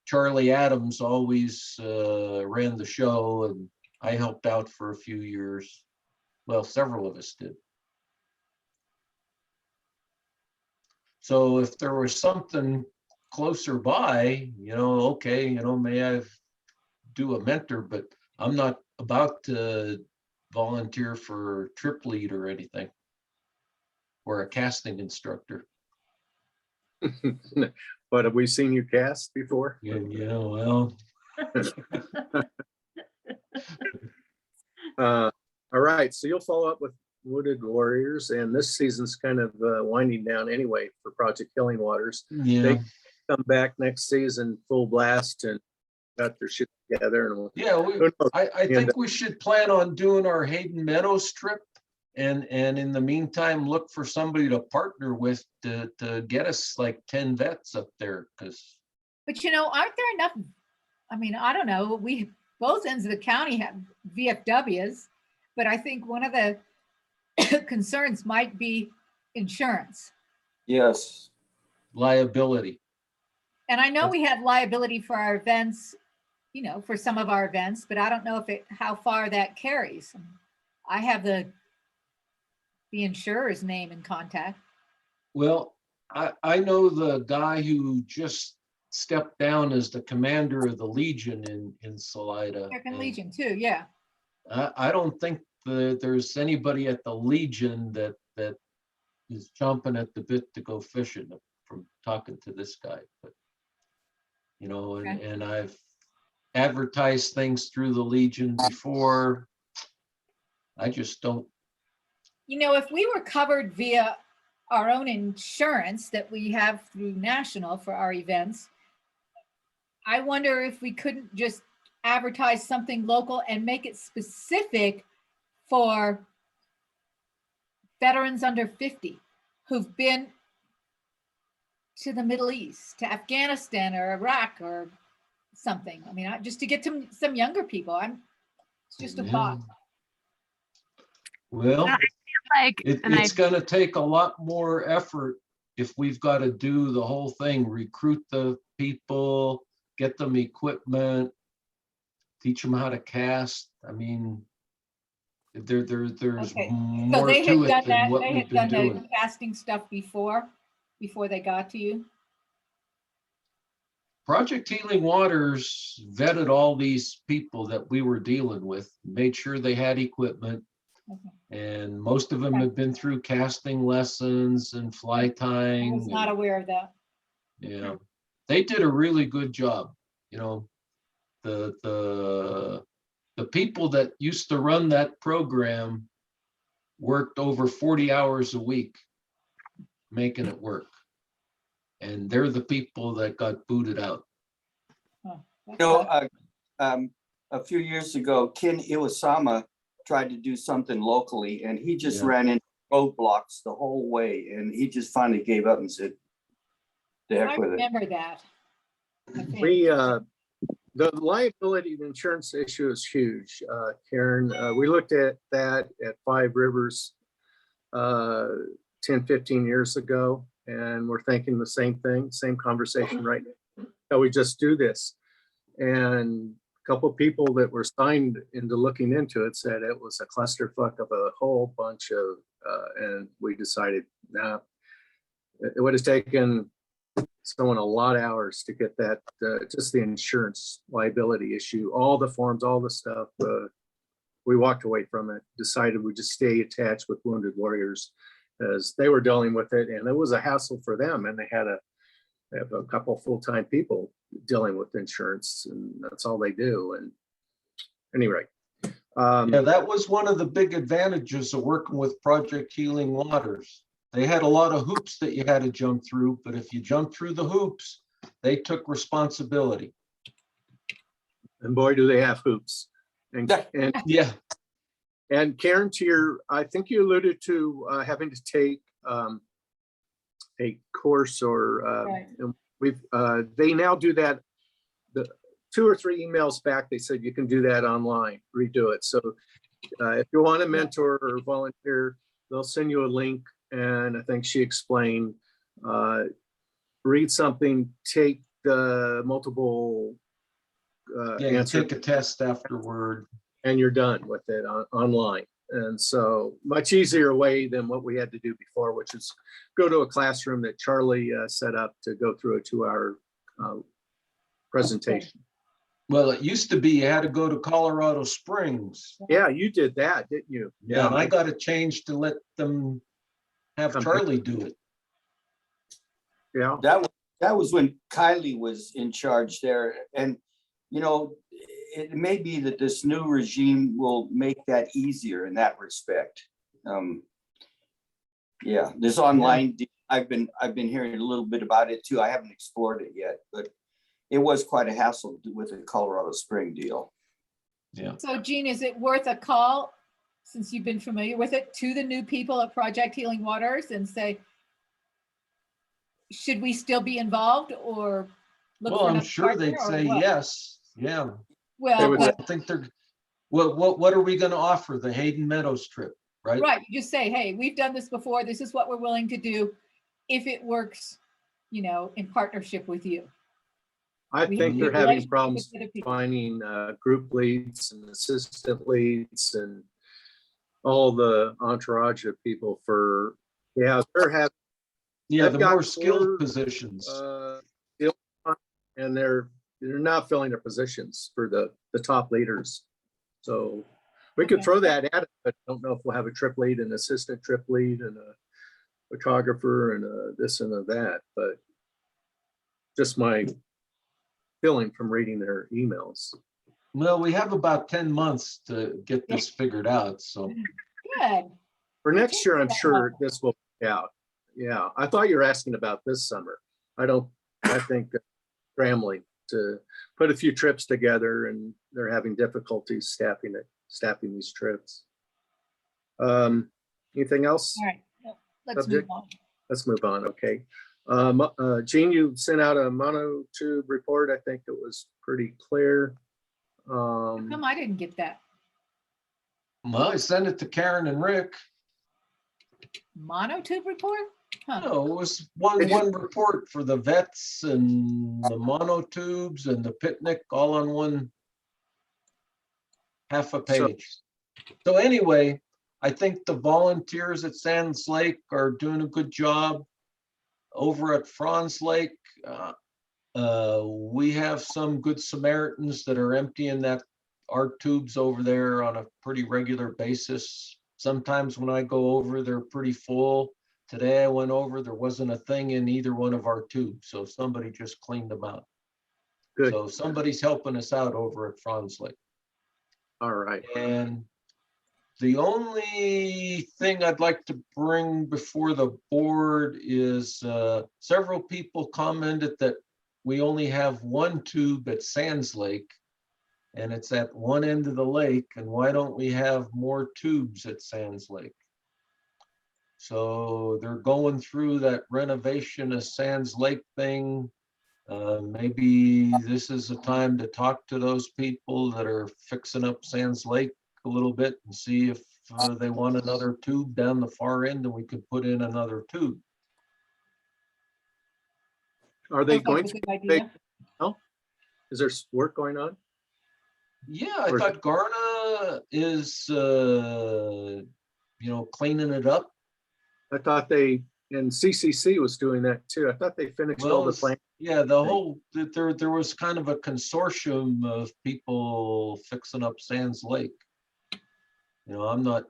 Charlie Adams always ran the show, and I helped out for a few years. Well, several of us did. So if there was something closer by, okay, may I do a mentor, but I'm not about to volunteer for trip lead or anything, or a casting instructor. But have we seen you cast before? Well, All right, so you'll follow up with Wounded Warriors, and this season's kind of winding down anyway for Project Healing Waters. yeah. Come back next season full blast and got their shit together, and Yeah, who knows? I think we should plan on doing our Hayden Meadows trip, and in the meantime, look for somebody to partner with to get us like 10 vets up there, because But aren't there enough? I mean, I don't know. Both ends of the county have VFWs, but I think one of the concerns might be insurance. yes. liability. And I know we have liability for our events, for some of our events, but I don't know how far that carries. I have the insurer's name and contact. Well, I know the guy who just stepped down as the commander of the Legion in Salida. American and Legion too, yeah. I don't think there's anybody at the Legion that is chomping at the bit to go fishing from talking to this guy, but Okay. and I've advertised things through the Legion before. I just don't. If we were covered via our own insurance that we have through National for our events, I wonder if we couldn't just advertise something local and make it specific for veterans under 50 who've been to the Middle East, to Afghanistan or Iraq or something. I mean, just to get some younger people. It's just a thought. Well, Like, and I, it's gonna take a lot more effort if we've got to do the whole thing, recruit the people, get them equipment, teach them how to cast. I mean, there's Okay. So more they had to it done than that, what they we've had been done the doing. casting stuff before they got to you? Project Healing Waters vetted all these people that we were dealing with, made sure they had equipment. Okay. And most of them Okay. have been through casting lessons and fly I tying. was not and, aware of that. they did a really good job. The people that used to run that program worked over 40 hours a week making it work. And they're the people that got booted out. That's A few years ago, Ken Iwasama tried to do something locally, and he just Yeah. ran into roadblocks the whole way, and he just finally gave up and said, "The I heck with it." remember that. I think. The liability insurance issue is huge, Karen. We looked at that at Five Rivers 10, 15 years ago, and we're thinking the same thing, same conversation right now. How we just do this? And a couple of people that were signed into looking into it said it was a clusterfuck of a whole bunch of, and we decided, nah, it would have taken someone a lot of hours to get that, just the insurance liability issue, all the forms, all the stuff. We walked away from it, decided we'd just stay attached with Wounded Warriors as they were dealing with it, and it was a hassle for them, and they have a couple full-time people dealing with insurance, and that's all they do. And anyway. Yeah, that was one of the big advantages of working with Project Healing Waters. They had a lot of hoops that you had to jump through, but if you jumped through the hoops, they took responsibility. And boy, do they have hoops. And Yeah, And Karen, to your, I think you alluded to having to take a course or Right. they now do that. The 2 or 3 emails back, they said you can do that online, redo it. So if you want to mentor or volunteer, they'll send you a link. And I think she explained, read something, take the multiple yeah, you answer, take a test afterward. and you're done with it online. And so much easier way than what we had to do before, which is go to a classroom that Charlie set up to go through a 2-hour presentation. Well, it used to be you had to go to Colorado Springs. Yeah, you did that, didn't you? Yeah, and I got it changed to let them have Charlie do it. Yeah, That was when Kylie was in charge there. And, you know, it may be that this new regime will make that easier in that respect. Yeah, this online, I've been hearing a little bit about it too. I haven't explored it yet, but it was quite a hassle with the Colorado Spring deal. Yeah. So Jean, is it worth a call, since you've been familiar with it, to the new people at Project Healing Waters and say, should we still be involved or look Well, for I'm another sure partner, they'd or say what? yes. Yeah. They Well, would I but- don't think they're, what are we gonna offer? The Hayden Meadows trip, right? right, you just say, hey, we've done this before. This is what we're willing to do. If it works, you know, in partnership with you. I We think have they're good having relationships problems with other people. finding group leads and assistant leads and all the entourage of people for, yeah, they're having, Yeah, They've the got more skilled 4, positions. and they're not filling their positions for the top leaders. So we could Okay. throw that at it, but I don't know if we'll have a trip lead, an assistant trip lead, and a photographer, and a this and a that, but just my feeling from reading their emails. Well, we have about 10 months to get this figured out, so. Good. For Me next too, year, for I'm that sure matter. this will work out. Yeah, I thought you were asking about this summer. I think scrambling to put a few trips together, and they're having difficulties staffing these trips. Anything else? All right, well, let's Subject? move on. Let's move on, okay. Jean, you sent out a monotube report. I think it was pretty clear. How come I didn't get that? Well, I sent it to Karen and Rick. Monotube report? Huh. No, it was one report for the vets and the monotubes and the picnic all on one half a So- page. So anyway, I think the volunteers at Sands Lake are doing a good job. Over at Franz Lake, we have some good Samaritans that are emptying our tubes over there on a pretty regular basis. Sometimes when I go over, they're pretty full. Today I went over, there wasn't a thing in either one of our tubes, so somebody just cleaned them out. Good, So somebody's helping us out over at Franz Lake. all right. And the only thing I'd like to bring before the board is several people commented that we only have one tube at Sands Lake, and it's at one end of the lake, and why don't we have more tubes at Sands Lake? So they're going through that renovation of Sands Lake thing. Maybe this is a time to talk to those people that are fixing up Sands Lake a little bit and see if they want another tube down the far end, and we could put in another tube. Are they Sounds like going a to, good idea. is there work going on? Yeah, I Or- thought Garna is, cleaning it up. I thought and CCC was doing that too. I thought they finished all Well, the plans. yeah, the whole, there was kind of a consortium of people fixing up Sands Lake. I'm not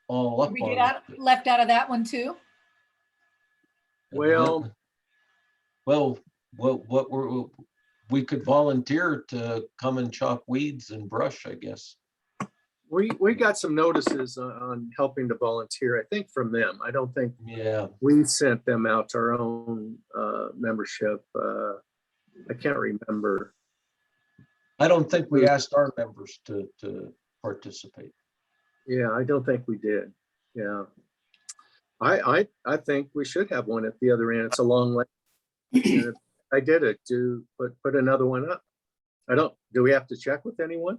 all up We on get it. out, left out of that one too? Well- Well, we could volunteer to come and chop weeds and brush, I guess. We got some notices on helping to volunteer, I think from them. I don't think Yeah, we sent them out to our own membership. I can't remember. I don't think we asked our members to participate. Yeah, I don't think we did. Yeah. I think we should have one at the other end. It's a long way. And if I did it to put another one up. Do we have to check with anyone?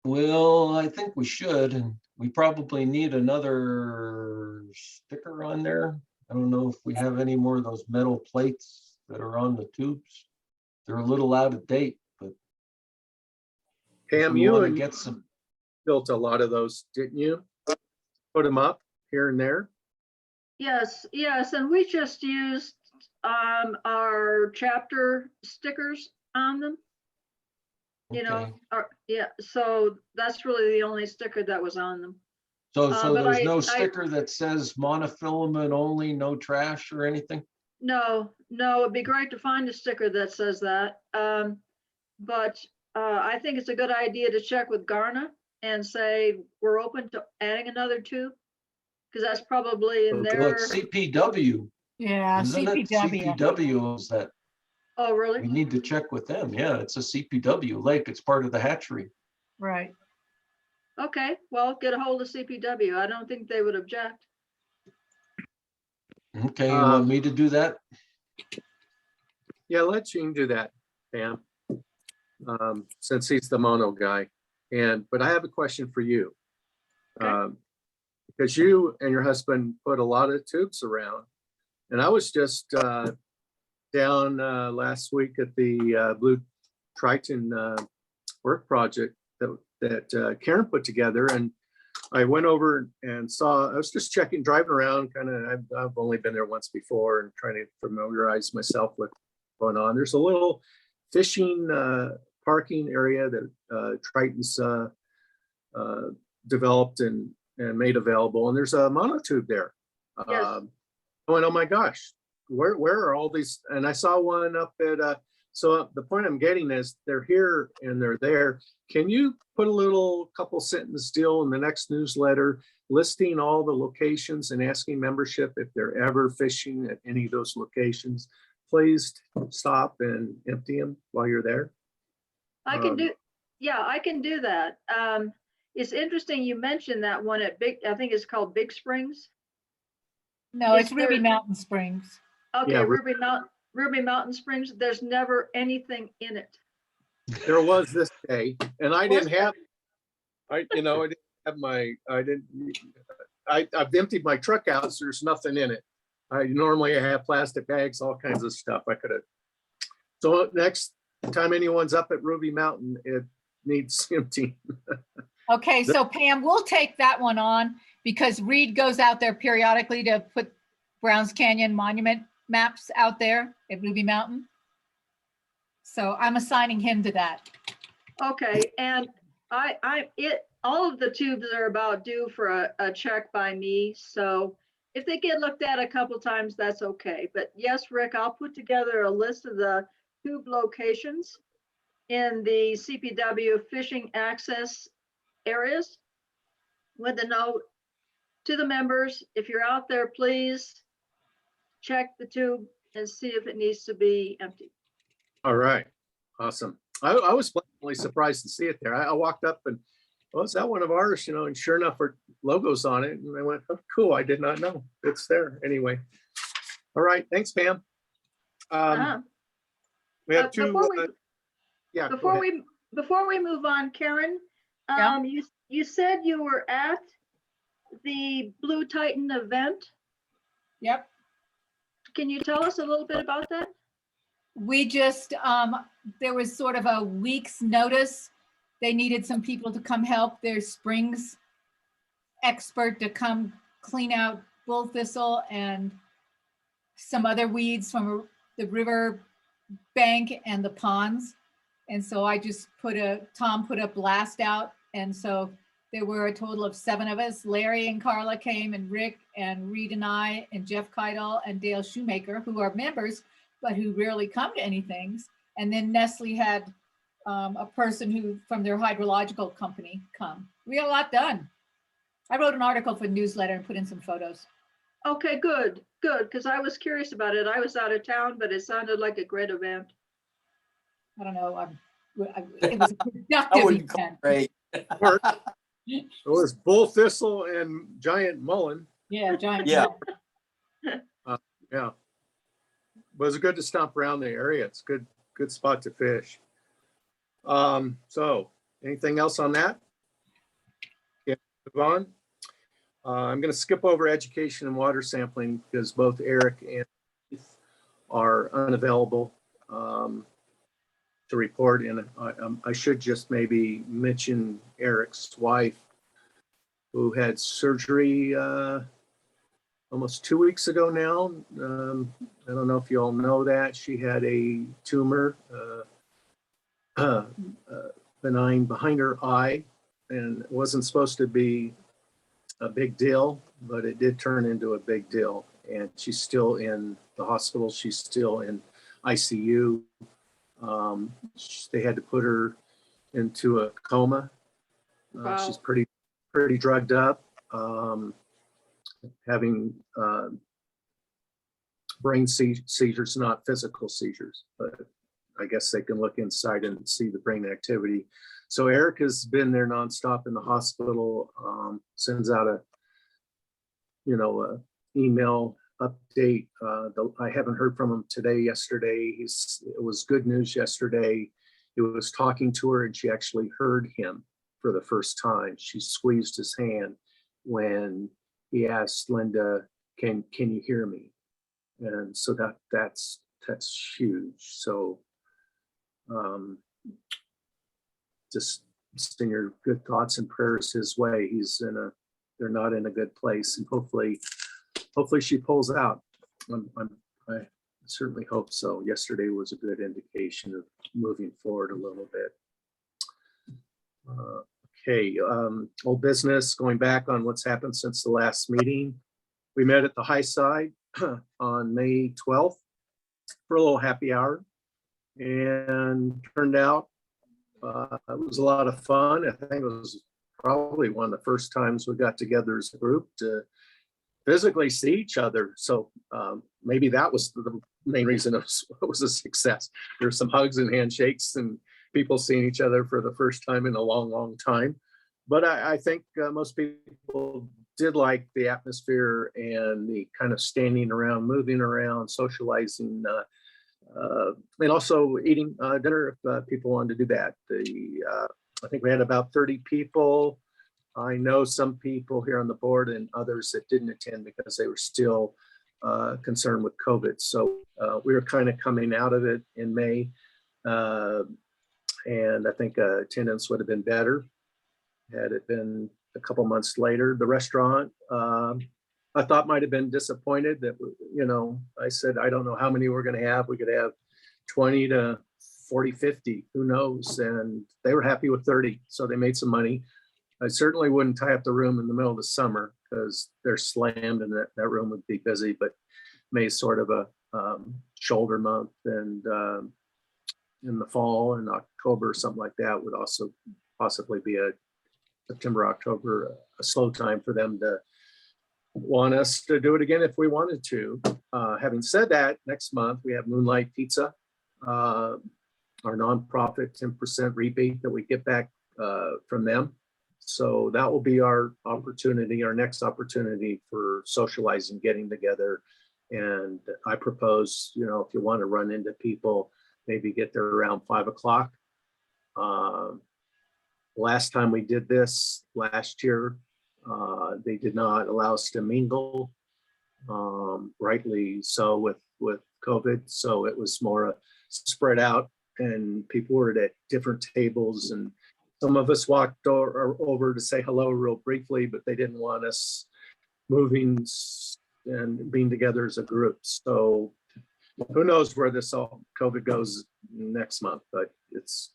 Well, I think we should, and we probably need another sticker on there. I don't know if we have any more of those metal plates that are on the tubes. They're a little out of date, but if Pam, we you want to and get some, built a lot of those, didn't you? Put them up here and there. Yes, yes, and we just used our chapter stickers on them. You okay. know, yeah, so that's really the only sticker that was on them. So but there's I- no I- sticker that says monofilament only, no trash or anything? No, it'd be great to find a sticker that says that. But I think it's a good idea to check with Garna and say, we're open to adding another tube. Because that's probably in Okay. Well, their, it's CPW, Yeah, isn't it? CPW. CPW owns that. oh, We really? need to check with them. Yeah, it's a CPW lake. It's part of the hatchery. Right. Okay, well, get a hold of CPW. I don't think they would object. Okay, you want Um, me to do that? Yeah, let Gene do that, Pam. Since he's the mono guy. But I have a question for you. Okay. Because you and your husband put a lot of tubes around. And I was just down last week at the Blue Triton work project that Karen put together. And I went over and saw, I was just checking, driving around, kind of, I've only been there once before and trying to familiarize myself with what's going on. There's a little fishing parking area that Triton's developed and made available. And there's a monotube there. Yes. Going, oh my gosh, where are all these? And I saw one up at, so the point I'm getting is they're here and they're there. Can you put a little couple sentence deal in the next newsletter listing all the locations and asking membership if they're ever fishing at any of those locations? Please stop and empty them while you're there. I can Um, do, yeah, I can do that. It's interesting you mentioned that one at I think it's called Big Springs. No, Is it's Ruby there- Mountain Springs. Okay, Yeah, Ruby Mountain Springs, there's never anything in it. There was this day and I Was didn't have, I didn't have I've emptied my truck out, so there's nothing in it. I normally have plastic bags, all kinds of stuff I could have. So next time anyone's up at Ruby Mountain, it needs emptying. Okay, so Pam, we'll take that one on because Reed goes out there periodically to put Browns Canyon monument maps out there at Ruby Mountain. So I'm assigning him to that. Okay, and all of the tubes are about due for a check by me, so if they get looked at a couple times, that's okay. But yes, Rick, I'll put together a list of the tube locations in the CPW fishing access areas with a note to the members, if you're out there, please check the tube and see if it needs to be emptied. All right, awesome. I was pleasantly surprised to see it there. I walked up and, well, is that one of ours? And sure enough, our logo's on it. And I went, oh, cool, I did not know. It's there anyway. All right, thanks, Pam. Uh-huh. We have two. Before we- Yeah, go Before ahead. we move on, Karen, Yeah. you said you were at the Blue Titan event. Yep. Can you tell us a little bit about that? We just, there was sort of a week's notice. They needed some people to come help their springs expert to come clean out bull thistle and some other weeds from the river bank and the ponds. And so I just Tom put a blast out. And so there were a total of 7 of us. Larry and Carla came, and Rick and Reed and I and Jeff Keidel and Dale Shoemaker, who are members, but who rarely come to anything. And then Nestle had a person who from their hydrological company come. We got a lot done. I wrote an article for the newsletter and put in some photos. Okay, good, because I was curious about it. I was out of town, but it sounded like a great event. I don't know. It was a I productive wouldn't call it event. great. It was bull thistle and giant mullen. Yeah, giant. Yeah. one. Yeah. But it was good to stomp around the area. It's good spot to fish. So anything else on that? Yeah, move on. I'm going to skip over education and water sampling because both Eric and Keith are unavailable to report. And I should just maybe mention Eric's wife, who had surgery almost 2 weeks ago now. I don't know if you all know that. She had a tumor, benign behind her eye, and it wasn't supposed to be a big deal, but it did turn into a big deal. And she's still in the hospital. She's still in ICU. They had to put her into a coma. Wow. She's pretty drugged up, having brain seizures, not physical seizures, but I guess they can look inside and see the brain activity. So Eric has been there nonstop in the hospital, sends out a email update. I haven't heard from him today, yesterday. It was good news yesterday. He was talking to her and she actually heard him for the first time. She squeezed his hand when he asked Linda, can you hear me? And so that's huge. So just send your good thoughts and prayers his way. They're not in a good place, and hopefully she pulls out. I certainly hope so. Yesterday was a good indication of moving forward a little bit. Okay, old business, going back on what's happened since the last meeting. We met at the High Side on May 12th for a little happy hour, and turned out it was a lot of fun. I think it was probably one of the first times we got together as a group to physically see each other. So maybe that was the main reason it was a success. There were some hugs and handshakes and people seeing each other for the first time in a long, long time. But I think most people did like the atmosphere and the kind of standing around, moving around, socializing, and also eating dinner if people wanted to do that. I think we had about 30 people. I know some people here on the board and others that didn't attend because they were still concerned with COVID. So we were kind of coming out of it in May. And I think attendance would have been better had it been a couple months later. The restaurant, I thought might have been disappointed that, I said, I don't know how many we're going to have. We could have 20 to 40, 50, who knows? And they were happy with 30. So they made some money. I certainly wouldn't tie up the room in the middle of the summer because they're slammed and that room would be busy, but May is sort of a shoulder month, and in the fall and October, something like that would also possibly be a September, October, a slow time for them to want us to do it again if we wanted to. Having said that, next month we have Moonlight Pizza, our nonprofit 10% rebate that we get back from them. So that will be our opportunity, our next opportunity for socializing, getting together. And I propose, if you want to run into people, maybe get there around 5 o'clock. Last time we did this last year, they did not allow us to mingle, rightly so with COVID. So it was more spread out and people were at different tables, and some of us walked over to say hello real briefly, but they didn't want us moving and being together as a group. So who knows where this all COVID goes next month, but it's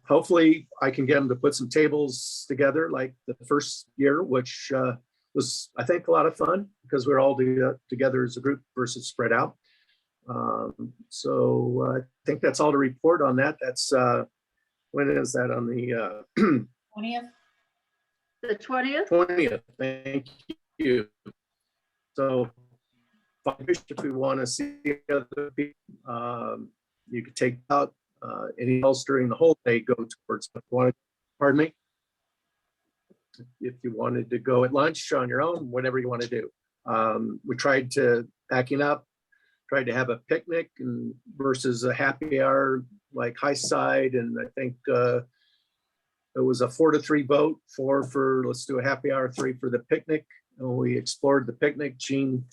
hopefully I can get them to put some tables together like the first year, which was, I think, a lot of fun because we're all together as a group versus spread out. So I think that's all to report on that. That's when is that on the 20th? The 20th? 20th? Thank you. So if we want to see other people, you could take out Any else during the whole day go towards, pardon me? If you wanted to go at lunch on your own, whatever you want to do. We tried to, backing up, tried to have a picnic and versus a happy hour like High Side. And I think it was a 4-3 vote, 4 for let's do a happy hour, 3 for the picnic. And we explored the picnic. Gene,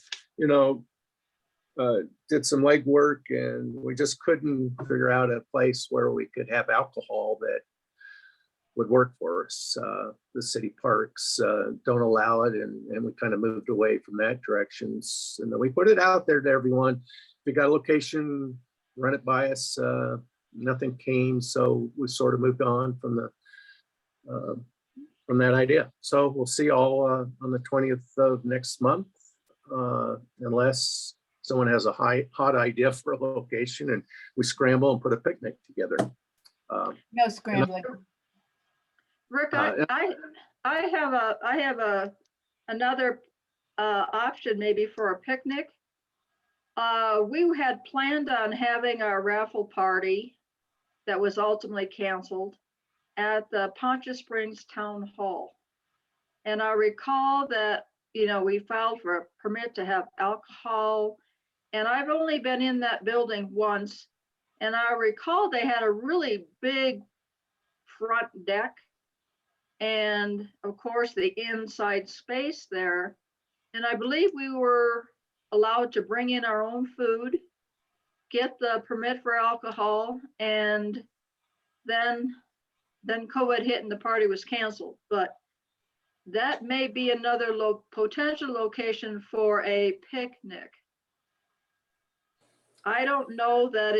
did some legwork, and we just couldn't figure out a place where we could have alcohol that would work for us. The city parks don't allow it, and we kind of moved away from that direction. And then we put it out there to everyone. If you got a location, run it by us. Nothing came, so we sort of moved on from that idea. So we'll see all on the 20th of next month, unless someone has a hot idea for a location and we scramble and put a picnic together. No scrambling. Rick, I have another option maybe for a picnic. We had planned on having our raffle party that was ultimately canceled at the Poncha Springs Town Hall. And I recall that, we filed for a permit to have alcohol, and I've only been in that building once. And I recall they had a really big front deck, and of course the inside space there. And I believe we were allowed to bring in our own food, get the permit for alcohol, and then COVID hit and the party was canceled. But that may be another potential location for a picnic. I don't know that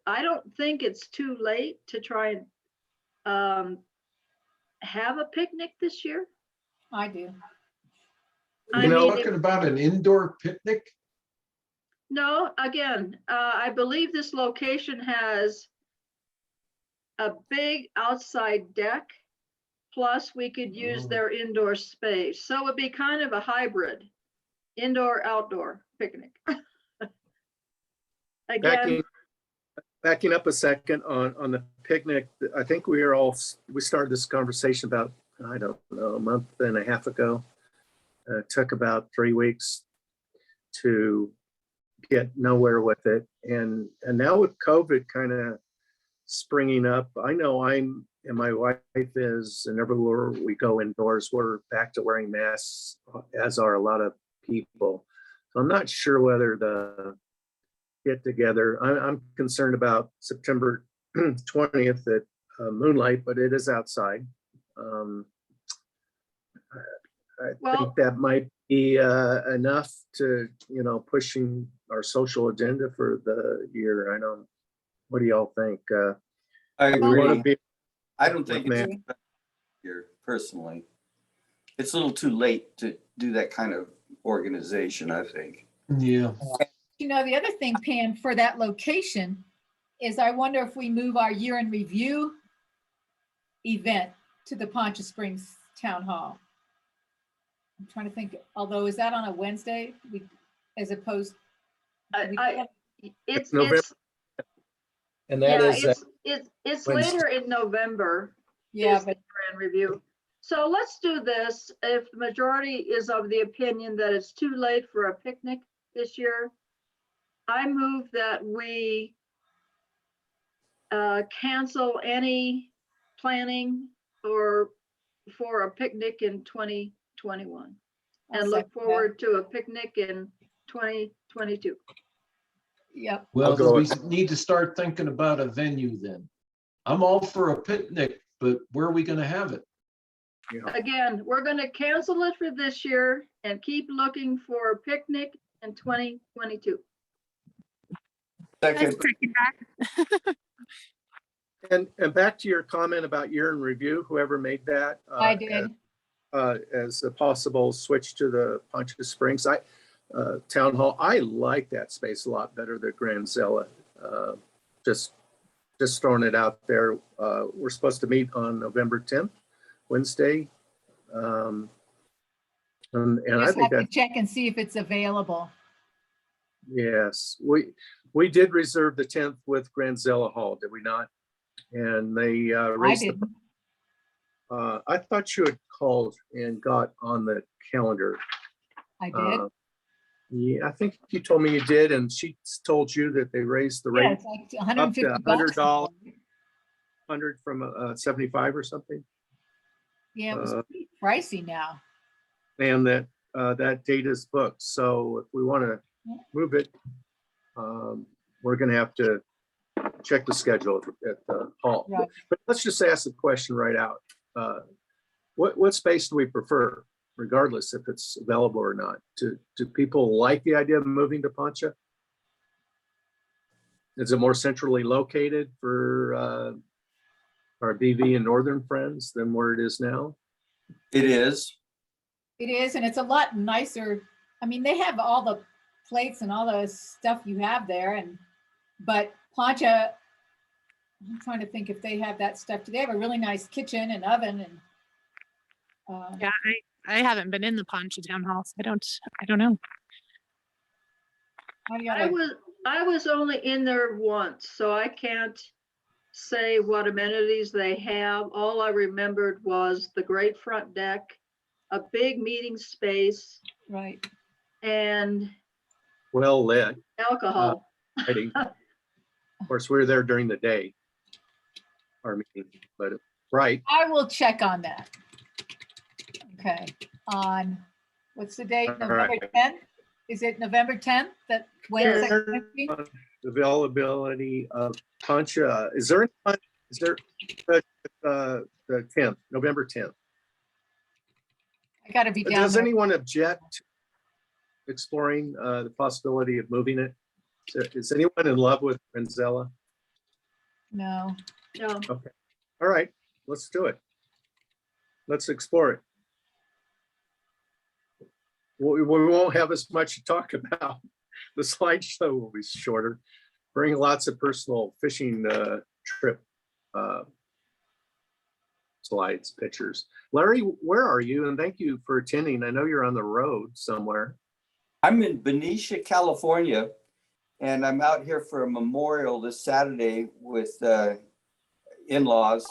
I don't think it's too late to try and have a picnic this year. I do. I You're mean, talking about an indoor picnic? No, again, I believe this location has a big outside deck, plus we could use their indoor space. So it'd be kind of a hybrid, indoor-outdoor picnic. Again, Backing up a second on the picnic, I think we started this conversation about, I don't know, a month and a half ago. It took about 3 weeks to get nowhere with it. And now with COVID kind of springing up, I know and my wife is, and everywhere we go indoors, we're back to wearing masks, as are a lot of people. So I'm not sure whether the get together. I'm concerned about September 20th at Moonlight, but it is outside. I think that might be enough to, pushing our social agenda for the year. I don't, what do y'all think? I agree. Be, I don't think man. it's here personally. It's a little too late to do that kind of organization, I think. Yeah. The other thing, Pam, for that location is I wonder if we move our year in review event to the Poncha Springs Town Hall. I'm trying to think, although is that on a Wednesday as opposed? it's November. And that is it's Wednesday. later in November. Yeah, is the grand review. So let's do this. If the majority is of the opinion that it's too late for a picnic this year, I move that we cancel any planning for a picnic in 2021 and look forward to a picnic in 2022. Yep. Well, go we need to start thinking about a venue then. I'm all for a picnic, but where are we going to have it? Again, we're going to cancel it for this year and keep looking for a picnic in 2022. Second, And back to your comment about year in review, whoever made that. I did. As a possible switch to the Poncha Springs. Town Hall, I like that space a lot better than Granzella. Just throwing it out there. We're supposed to meet on November 10th, Wednesday. And I Just think have to that, check and see if it's available. yes, We did reserve the 10th with Granzella Hall, did we not? And they I raised the, didn't. I thought you had called and got on the calendar. I did. Yeah, I think you told me you did, and she told you that they raised the Yeah, rate it's like up to $150. $100, 100 from 75 or something. Yeah, it was uh, pretty pricey now. And that that date is booked. So if we want to move it, we're going to have to check the schedule at the hall. Right. But let's just ask the question right out. What space do we prefer, regardless if it's available or not? Do people like the idea of moving to Poncha? Is it more centrally located for our BV and Northern friends than where it is now? It is. It is, and it's a lot nicer. I mean, they have all the plates and all the stuff you have there, but Poncha, I'm trying to think if they have that stuff. They have a really nice kitchen and oven and. Yeah, I haven't been in the Poncha Town Hall, so I don't know. I was only in there once, so I can't say what amenities they have. All I remembered was the great front deck, a big meeting space, Right. and Well lit. alcohol. Lighting. Of course, we were there during the day, our meeting, but right. I will check on that. Okay, on, what's the date? All November right. 10th? Is it November 10th? That Wednesday? Availability of Poncha. Is there the 10th, November 10th? I gotta be down Does there. anyone object to exploring the possibility of moving it? Is anyone in love with Granzella? No. No, All right, let's do it. Let's explore it. We won't have as much to talk about. The slideshow will be shorter. Bring lots of personal fishing trip slides, pictures. Larry, where are you? And thank you for attending. I know you're on the road somewhere. I'm in Benicia, California, and I'm out here for a memorial this Saturday with in-laws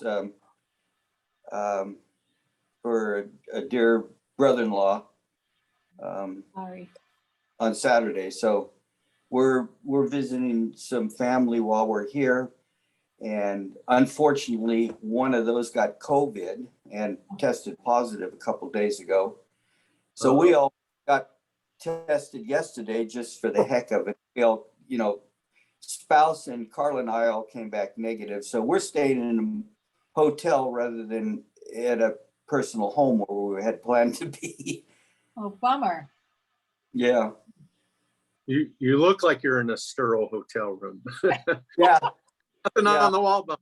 for a dear brother-in-law Sorry. on Saturday. So we're visiting some family while we're here. And unfortunately, one of those got COVID and tested positive a couple of days ago. So we all got tested yesterday just for the heck of it. We all, spouse and Carla and I all came back negative. So we're staying in a hotel rather than at a personal home where we had planned to be. Oh, bummer. Yeah. You look like you're in a sterile hotel room. Yeah. Nothing Yeah. on the wall, but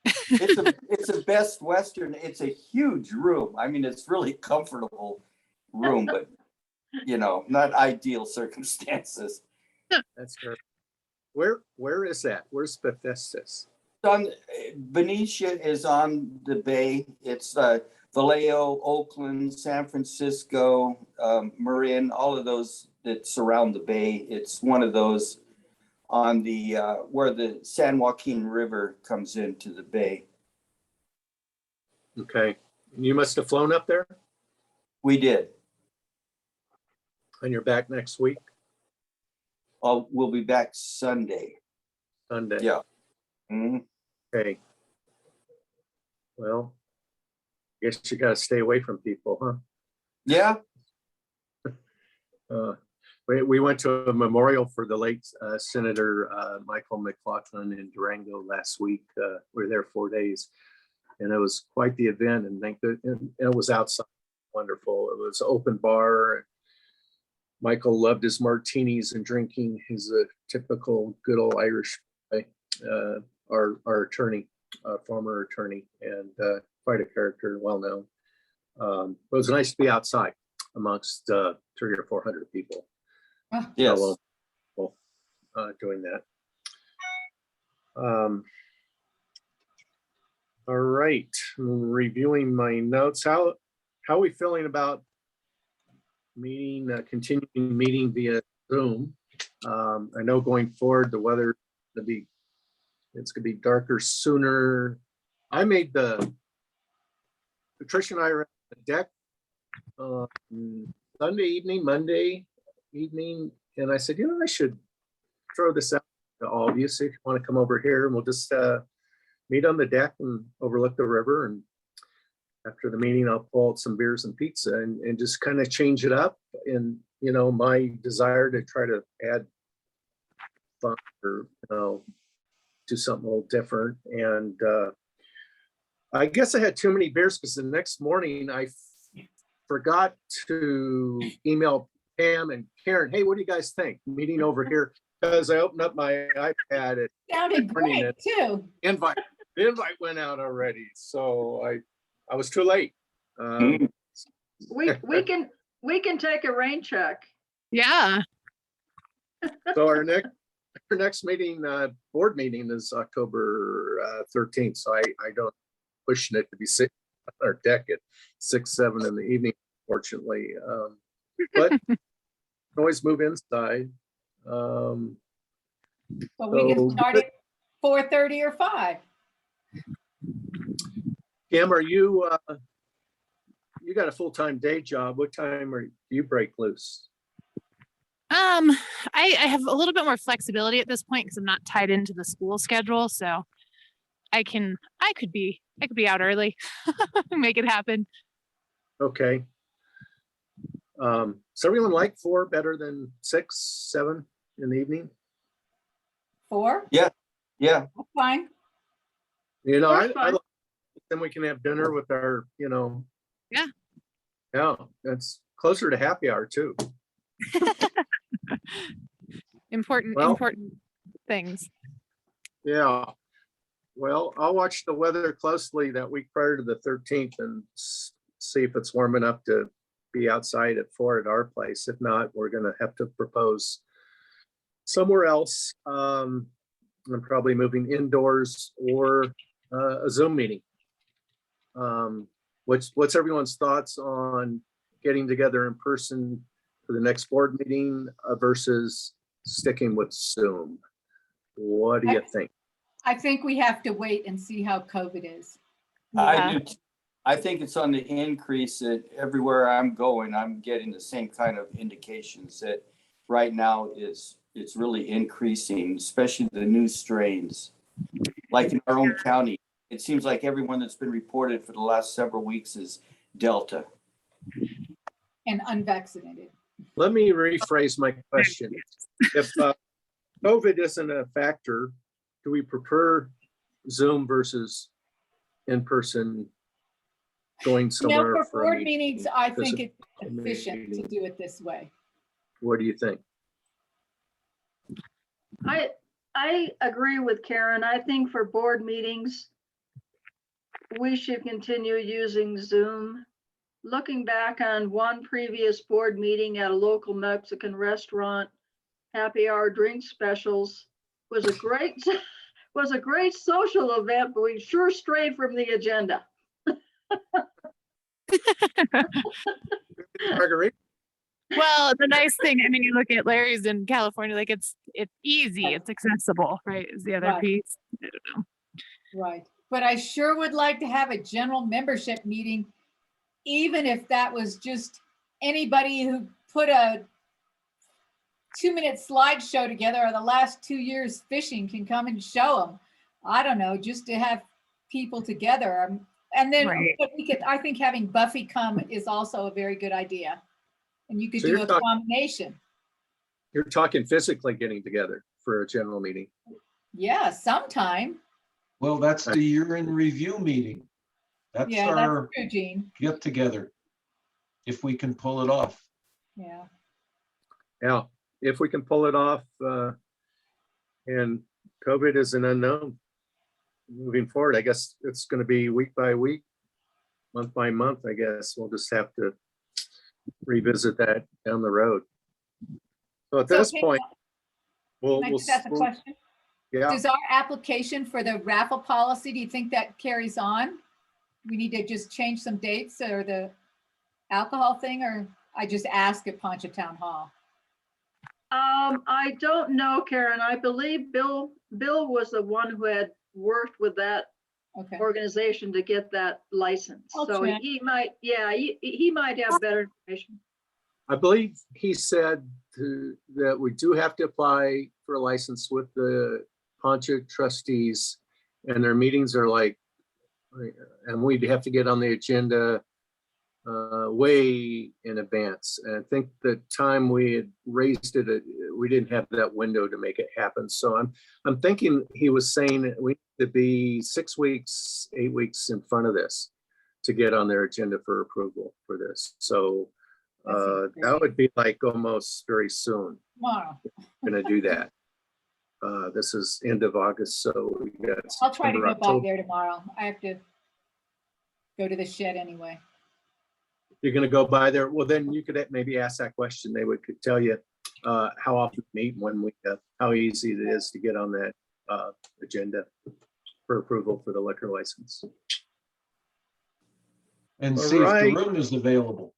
It's a Best Western. It's a huge room. I mean, it's really comfortable room, but not ideal circumstances. that's fair. Where is that? Where's Bethesda's? Benicia is on the bay. It's Vallejo, Oakland, San Francisco, Marin, all of those that surround the bay. It's one of those on the where the San Joaquin River comes into the bay. Okay. You must have flown up there We did. and you're back next week, We'll be back Sunday. Sunday. Yeah. Mhm. Okay. Well, I guess you gotta stay away from people, huh? Yeah. We went to a memorial for the late Senator Michael McLaughlin in Durango last week. We were there 4 days, and it was quite the event. And it was outside, wonderful. It was an open bar. Michael loved his martinis and drinking. He's a typical good old Irish guy. Our attorney, former attorney, and quite a character, well known. It was nice to be outside amongst 300 or 400 people. Yes. Doing that. All right, I'm reviewing my notes. How are we feeling about continuing meeting via Zoom? I know going forward, the weather, it's gonna be darker sooner. I made Patricia and I were at the deck Sunday evening, Monday evening, and I said, I should throw this out to all of you, see if you want to come over here, and we'll just meet on the deck and overlook the river. And after the meeting, I'll pull out some beers and pizza and just kind of change it up. And, my desire to try to add fun or, do something a little different. And I guess I had too many beers because the next morning I forgot to email Pam and Karen, hey, what do you guys think? Meeting over here. Because I opened up my iPad. Sounded morning great too. The invite went out already. So I was too late. We can take a rain check. Yeah. So our next meeting, board meeting is October 13th. So I don't pushing it to be sitting on our deck at 6, 7 in the evening, fortunately. But can always move inside. So we can start at 4:30 or 5. Kim, are you got a full-time day job? What time do you break loose? I have a little bit more flexibility at this point because I'm not tied into the school schedule, so I could be out early, make it happen. Okay. So everyone like 4 better than 6, 7 in the evening? 4? Yeah. That's fine. Four's fine. Then we can have dinner with our, Yeah. Yeah, that's closer to happy hour too. Important Well- important things. Yeah. Well, I'll watch the weather closely that week prior to the 13th and see if it's warm enough to be outside at 4 at our place. If not, we're gonna have to propose somewhere else. I'm probably moving indoors or a Zoom meeting. What's everyone's thoughts on getting together in person for the next board meeting versus sticking with Zoom? What do you think? I think we have to wait and see how COVID is. I do. I think it's on the increase that everywhere I'm going, I'm getting the same kind of indications that right now it's really increasing, especially the new strains. Like in our own county, it seems like everyone that's been reported for the last several weeks is Delta. And unvaccinated. Let me rephrase my question. If COVID isn't a factor, do we prefer Zoom versus in-person going somewhere? For board meetings, I think it's physical efficient to meeting? do it this way. What do you think? I agree with Karen. I think for board meetings, we should continue using Zoom. Looking back on one previous board meeting at a local Mexican restaurant, happy hour drink specials was a great social event, but we sure strayed from the agenda. Marguerite? Well, the nice thing, you look at Larry's in California, like it's easy, it's accessible, right? Is the other Right. piece. I don't know. Right. But I sure would like to have a general membership meeting, even if that was just anybody who put a 2-minute slideshow together or the last 2 years fishing can come and show them. I don't know, just to have people together. And then Right. I think having Buffy come is also a very good idea. And you could So do you're a talking- combination. You're talking physically getting together for a general meeting. Yeah, sometime. Well, that's the year in review meeting. That's Yeah, our that's true, Gene. get together. If we can pull it off. Yeah. Yeah, if we can pull it off, and COVID is an unknown moving forward, I guess it's going to be week by week, month by month, I guess. We'll just have to revisit that down the road. So at So this can- point, we'll, Can I just ask a question? yeah, Does our application for the raffle policy, do you think that carries on? We need to just change some dates or the alcohol thing, or I just ask at Poncha Town Hall? I don't know, Karen. I believe Bill was the one who had worked with that Okay. organization to get that license. I'll So check. he might, yeah, he might have better information. I believe he said that we do have to apply for a license with the Poncha trustees, and their meetings are like, and we'd have to get on the agenda way in advance. And I think the time we had raised it, we didn't have that window to make it happen. So I'm thinking he was saying that we need to be 6 weeks, 8 weeks in front of this to get on their agenda for approval for this. So That seems that would be like almost very soon, Tomorrow. gonna do that. This is end of August, so we got I'll try to September, go by October. there tomorrow. I have to go to the shed anyway. You're gonna go by there. Well, then you could maybe ask that question. They could tell you how often we meet, when we, how easy it is to get on that agenda for approval for the liquor license. And All see if the right. room is available.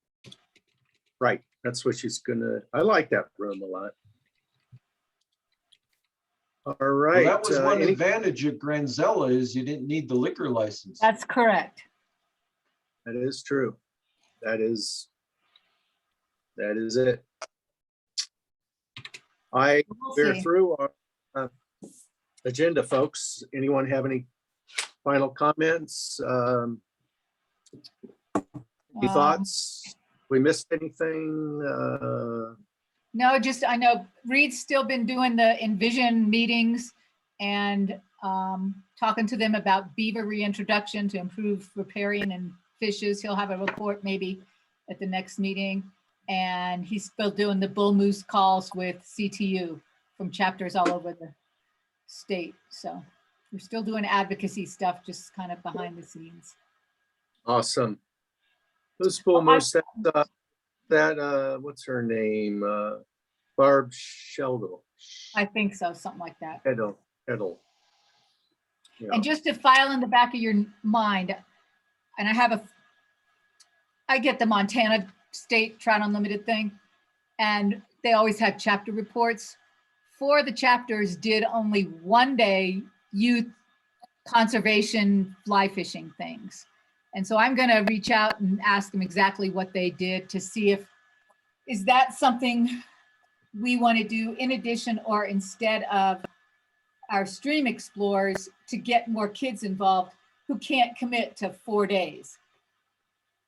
Right, that's what she's gonna, I like that room a lot. All Well, right. that was one any- advantage of Granzella is you didn't need the liquor license. That's correct. That is true. That is it. We'll We're see. through our agenda, folks. Anyone have any final comments? Any Um, thoughts? We missed anything? No, just, I know Reed's still been doing the Envision meetings and talking to them about beaver reintroduction to improve riparian and fishes. He'll have a report maybe at the next meeting. And he's still doing the bull moose calls with CTU from chapters all over the state. So we're still doing advocacy stuff, just kind of behind the scenes. Awesome. Who's Bull Moose? What's her name? Barb Sheldon. I think so, something like that. Edel. Yeah. And just to file in the back of your mind, and I get the Montana State Trout Unlimited thing, and they always have chapter reports. 4 of the chapters did only 1 day youth conservation fly fishing things. And so I'm gonna reach out and ask them exactly what they did to see is that something we want to do in addition or instead of our stream explorers to get more kids involved who can't commit to 4 days.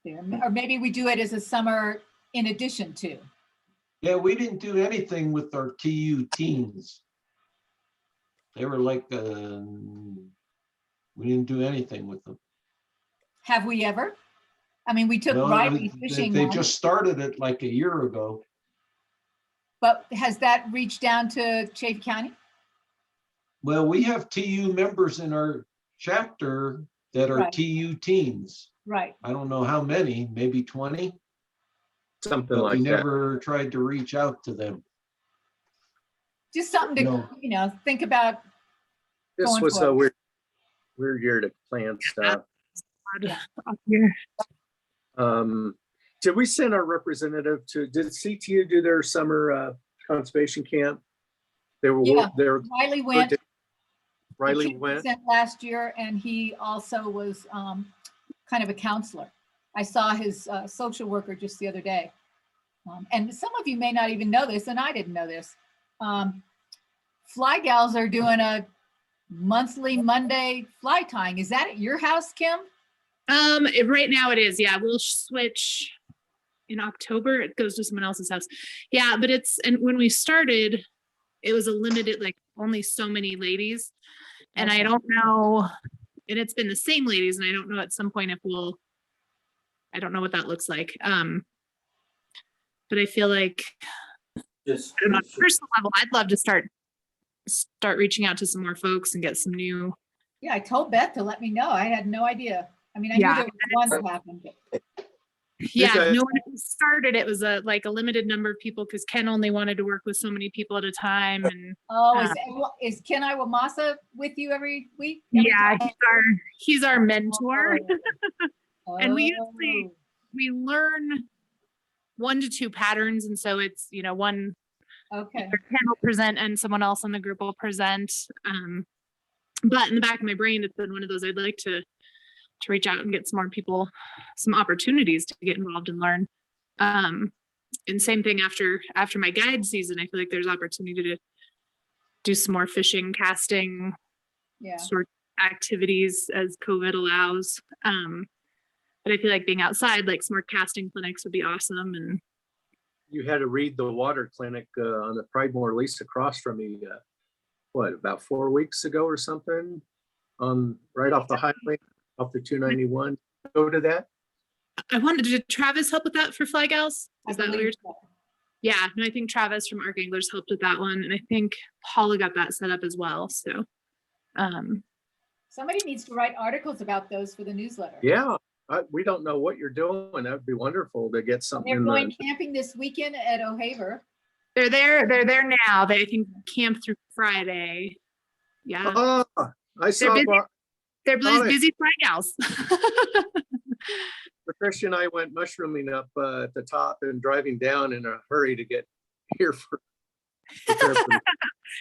Or maybe we do it as a summer in addition to. Yeah, we didn't do anything with our TU teens. They were like, we didn't do anything with them. Have we ever? I mean, we took No, Riley they- fishing They once, just started it like a year ago. but has that reached down to Chaffey County? Well, we have TU members in our chapter that are Right. TU teens. Right. I don't know how many, maybe 20, Something but we like that. never tried to reach out to them. Just something to, No. think about. This going was a forward. weird year to plan stuff. Up here. Did we send our representative did CTU do their summer conservation camp? They were, Yeah. Riley Riley went. Riley He went. sent last year, and he also was kind of a counselor. I saw his social worker just the other day. And some of you may not even know this, and I didn't know this. Fly Gals are doing a monthly Monday fly tying. Is that at your house, Kim? Right now it is, yeah, we'll switch in October. It goes to someone else's house. Yeah, but and when we started, it was a limited, like only so many ladies. And I Okay. don't know, and it's been the same ladies, and I don't know at some point if I don't know what that looks like. But I feel like Just on a personal level, I'd love to start reaching out to some more folks and get some new. Yeah, I told Beth to let me know. I had no idea. I mean, I knew Yeah, there was one that happened, but Yeah, Okay. no, when it started, it was a limited number of people because Ken only wanted to work with so many people at a time. And is Ken Iwamasa with you every week? Every yeah, time? he's our mentor. And we Oh. we learn 1 to 2 patterns. And so it's, one Okay. either Ken will present and someone else in the group will present. But in the back of my brain, it's been one of those I'd like to reach out and get some more people, some opportunities to get involved and learn. And same thing after my guide season, I feel like there's opportunity to do some more fishing, casting, Yeah. sort of activities as COVID allows. But I feel like being outside, like some more casting clinics would be awesome. And You had to read the water clinic on the Pridemore lease across from me, what, about 4 weeks ago or something? Right off the highway, off the 291. Go to that? I wanted, did Travis help with that for Fly Gals? I Is that believe weird? so. Yeah, no, I think Travis from Arc Anglers helped with that one. And I think Paula got that set up as well. So, Somebody needs to write articles about those for the newsletter. Yeah, we don't know what you're doing. That would be wonderful to get something They're in going the. camping this weekend at O'Haver. they're there now. They, I think, camp through Friday. Yeah, Oh, I saw busy. They're Got it. busy Fly Gals. Patricia and I went mushrooming up at the top and driving down in a hurry to get here for. prepare for the-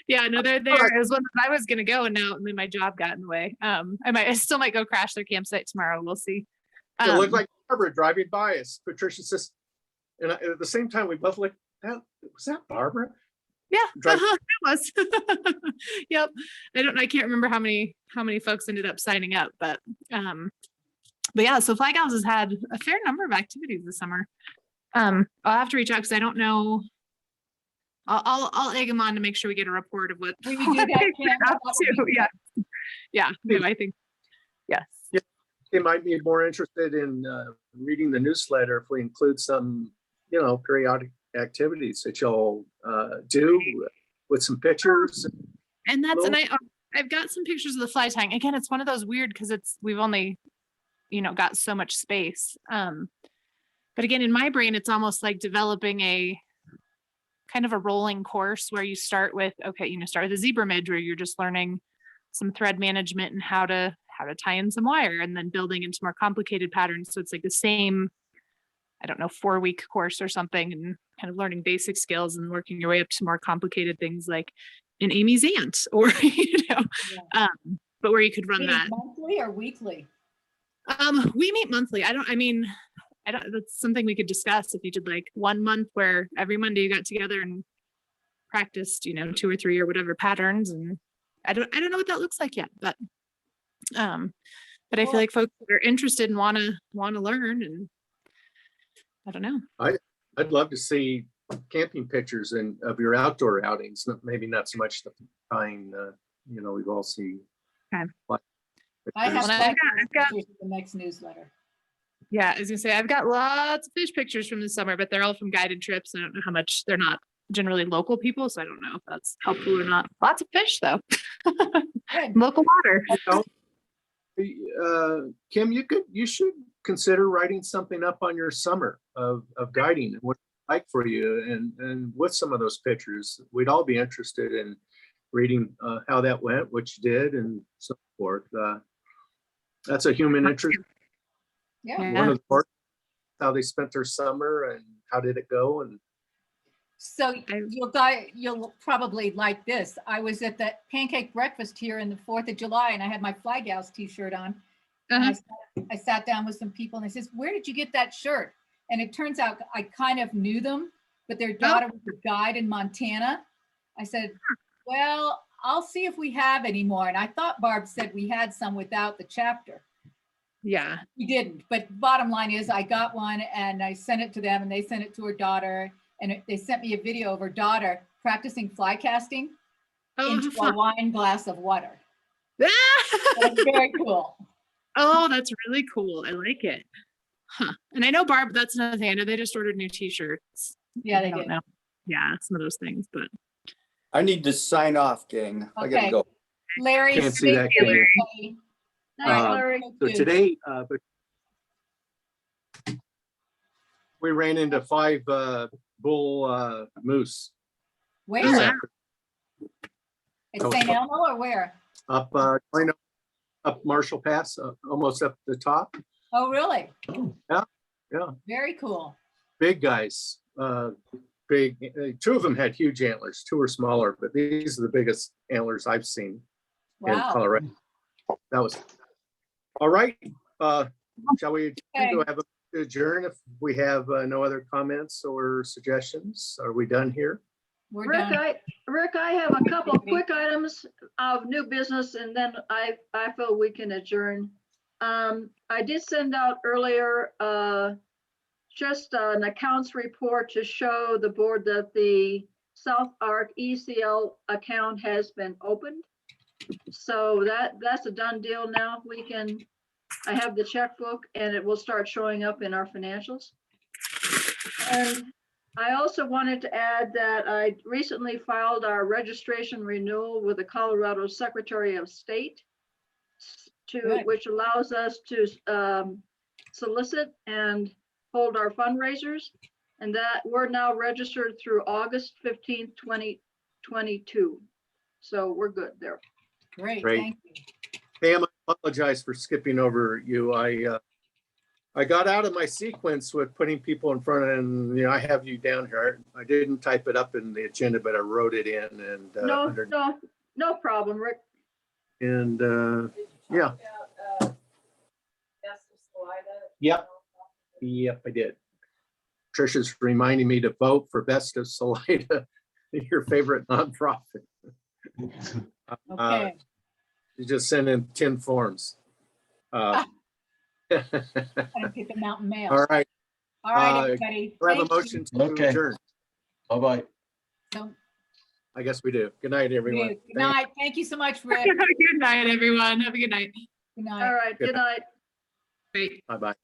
Yeah, no, they're there. It was one that I was gonna go, and now my job got in the way. I still might go crash their campsite tomorrow. We'll see. It looked Um, like Barbara driving by us. Patricia says, and at the same time, we both looked, was that Barbara? Yeah, Drive- it was. Yep. I can't remember how many folks ended up signing up, but yeah, so Fly Gals has had a fair number of activities this summer. I'll have to reach out because I don't know. I'll egg them on to make sure we get a report of what. Will you do that, Kim? they're up to. Yeah, no, I think, yes. They might be more interested in reading the newsletter if we include some, periodic activities that you'll do with some pictures. And I've got some pictures of the fly tying. Again, it's one of those weird because we've only, got so much space. But again, in my brain, it's almost like developing a kind of a rolling course where you start with, start with a zebra midge where you're just learning some thread management and how to tie in some wire, and then building into more complicated patterns. So it's like the same, 4-week course or something, and kind of learning basic skills and working your way up to more complicated things like an Amy's Ant or, but where you could run Meeting that. Monthly or weekly? We meet monthly. That's something we could discuss if you did like 1 month where every Monday you got together and practiced, 2 or 3 or whatever patterns. And I don't know what that looks like yet, but I feel like folks that are interested and want to learn, and I don't know. I'd love to see camping pictures of your outdoor outings, maybe not so much the tying, we've all seen. Okay. I have Well, I've got- pictures of the next newsletter. Yeah, I was gonna say, I've got lots of fish pictures from the summer, but they're all from guided trips. I don't know how much, they're not generally local people, so I don't know if that's helpful or not. Lots of fish though. Good. Local water. Kim, you should consider writing something up on your summer of guiding and what it's like for you, and with some of those pictures. We'd all be interested in reading how that went, what you did, and so forth. That's a human interest. Yeah. One of the parts, how they spent their summer and how did it go, and So you'll probably like this. I was at the pancake breakfast here in the 4th of July, and I had my Fly Gals t-shirt on. And I sat down with some people and I says, "Where did you get that shirt?" And it turns out I kind of knew them, but their daughter was a guide in Montana. I said, "Well, I'll see if we have any more." And I thought Barb said we had some without the chapter. Yeah. We didn't, but bottom line is I got one and I sent it to them, and they sent it to her daughter, and they sent me a video of her daughter practicing fly casting into a wine glass of water. That's very cool. Oh, that's really cool. I like it. Huh. And I know Barb, that's another thing. I know they just ordered new t-shirts. Yeah, I they don't did. know. Yeah, some of those things, but I need to sign off, gang. I gotta Okay. go. Larry. Can't see that, thank can you, you? everybody. Thanks, Larry. so today, we ran into 5 bull moose Where? wow. At St. Elmo or where? up Marshall Pass, almost up the top. Oh, really? Yeah. Very cool. Big guys. big, two of them had huge antlers, two were smaller, but these are the biggest antlers I've seen in Wow. Colorado. That was, all right. Shall we Okay. have a adjourn if we have no other comments or suggestions? Are we done here? We're Rick, done. Rick, I have a couple of quick items of new business and then I feel we can adjourn. I did send out earlier, just an accounts report to show the board that the South Arc ECL account has been opened. So that's a done deal now. I have the checkbook and it will start showing up in our financials. And I also wanted to add that I recently filed our registration renewal with the Colorado Secretary of State Good. which allows us to solicit and hold our fundraisers. And that we're now registered through August 15th, 2022. So we're good there. Great, Great. thank you. Pam, I apologize for skipping over you. I got out of my sequence with putting people in front and, I have you down here. I didn't type it up in the agenda, but I wrote it in and. No problem, Rick. And, yeah. Yep, I did. Trisha's reminding me to vote for Best of Salida, your favorite nonprofit. Okay, You just send in 10 forms. I don't get the mountain mail. All right, All right, uh, everybody. do I have a Thank you. motion to Okay. adjourn? Bye-bye. So, I guess we do. Good night, everyone. Good night. Thank you so much, Rick. Good night, everyone. Have a good night. Good All night. right, good night. Great. Bye-bye.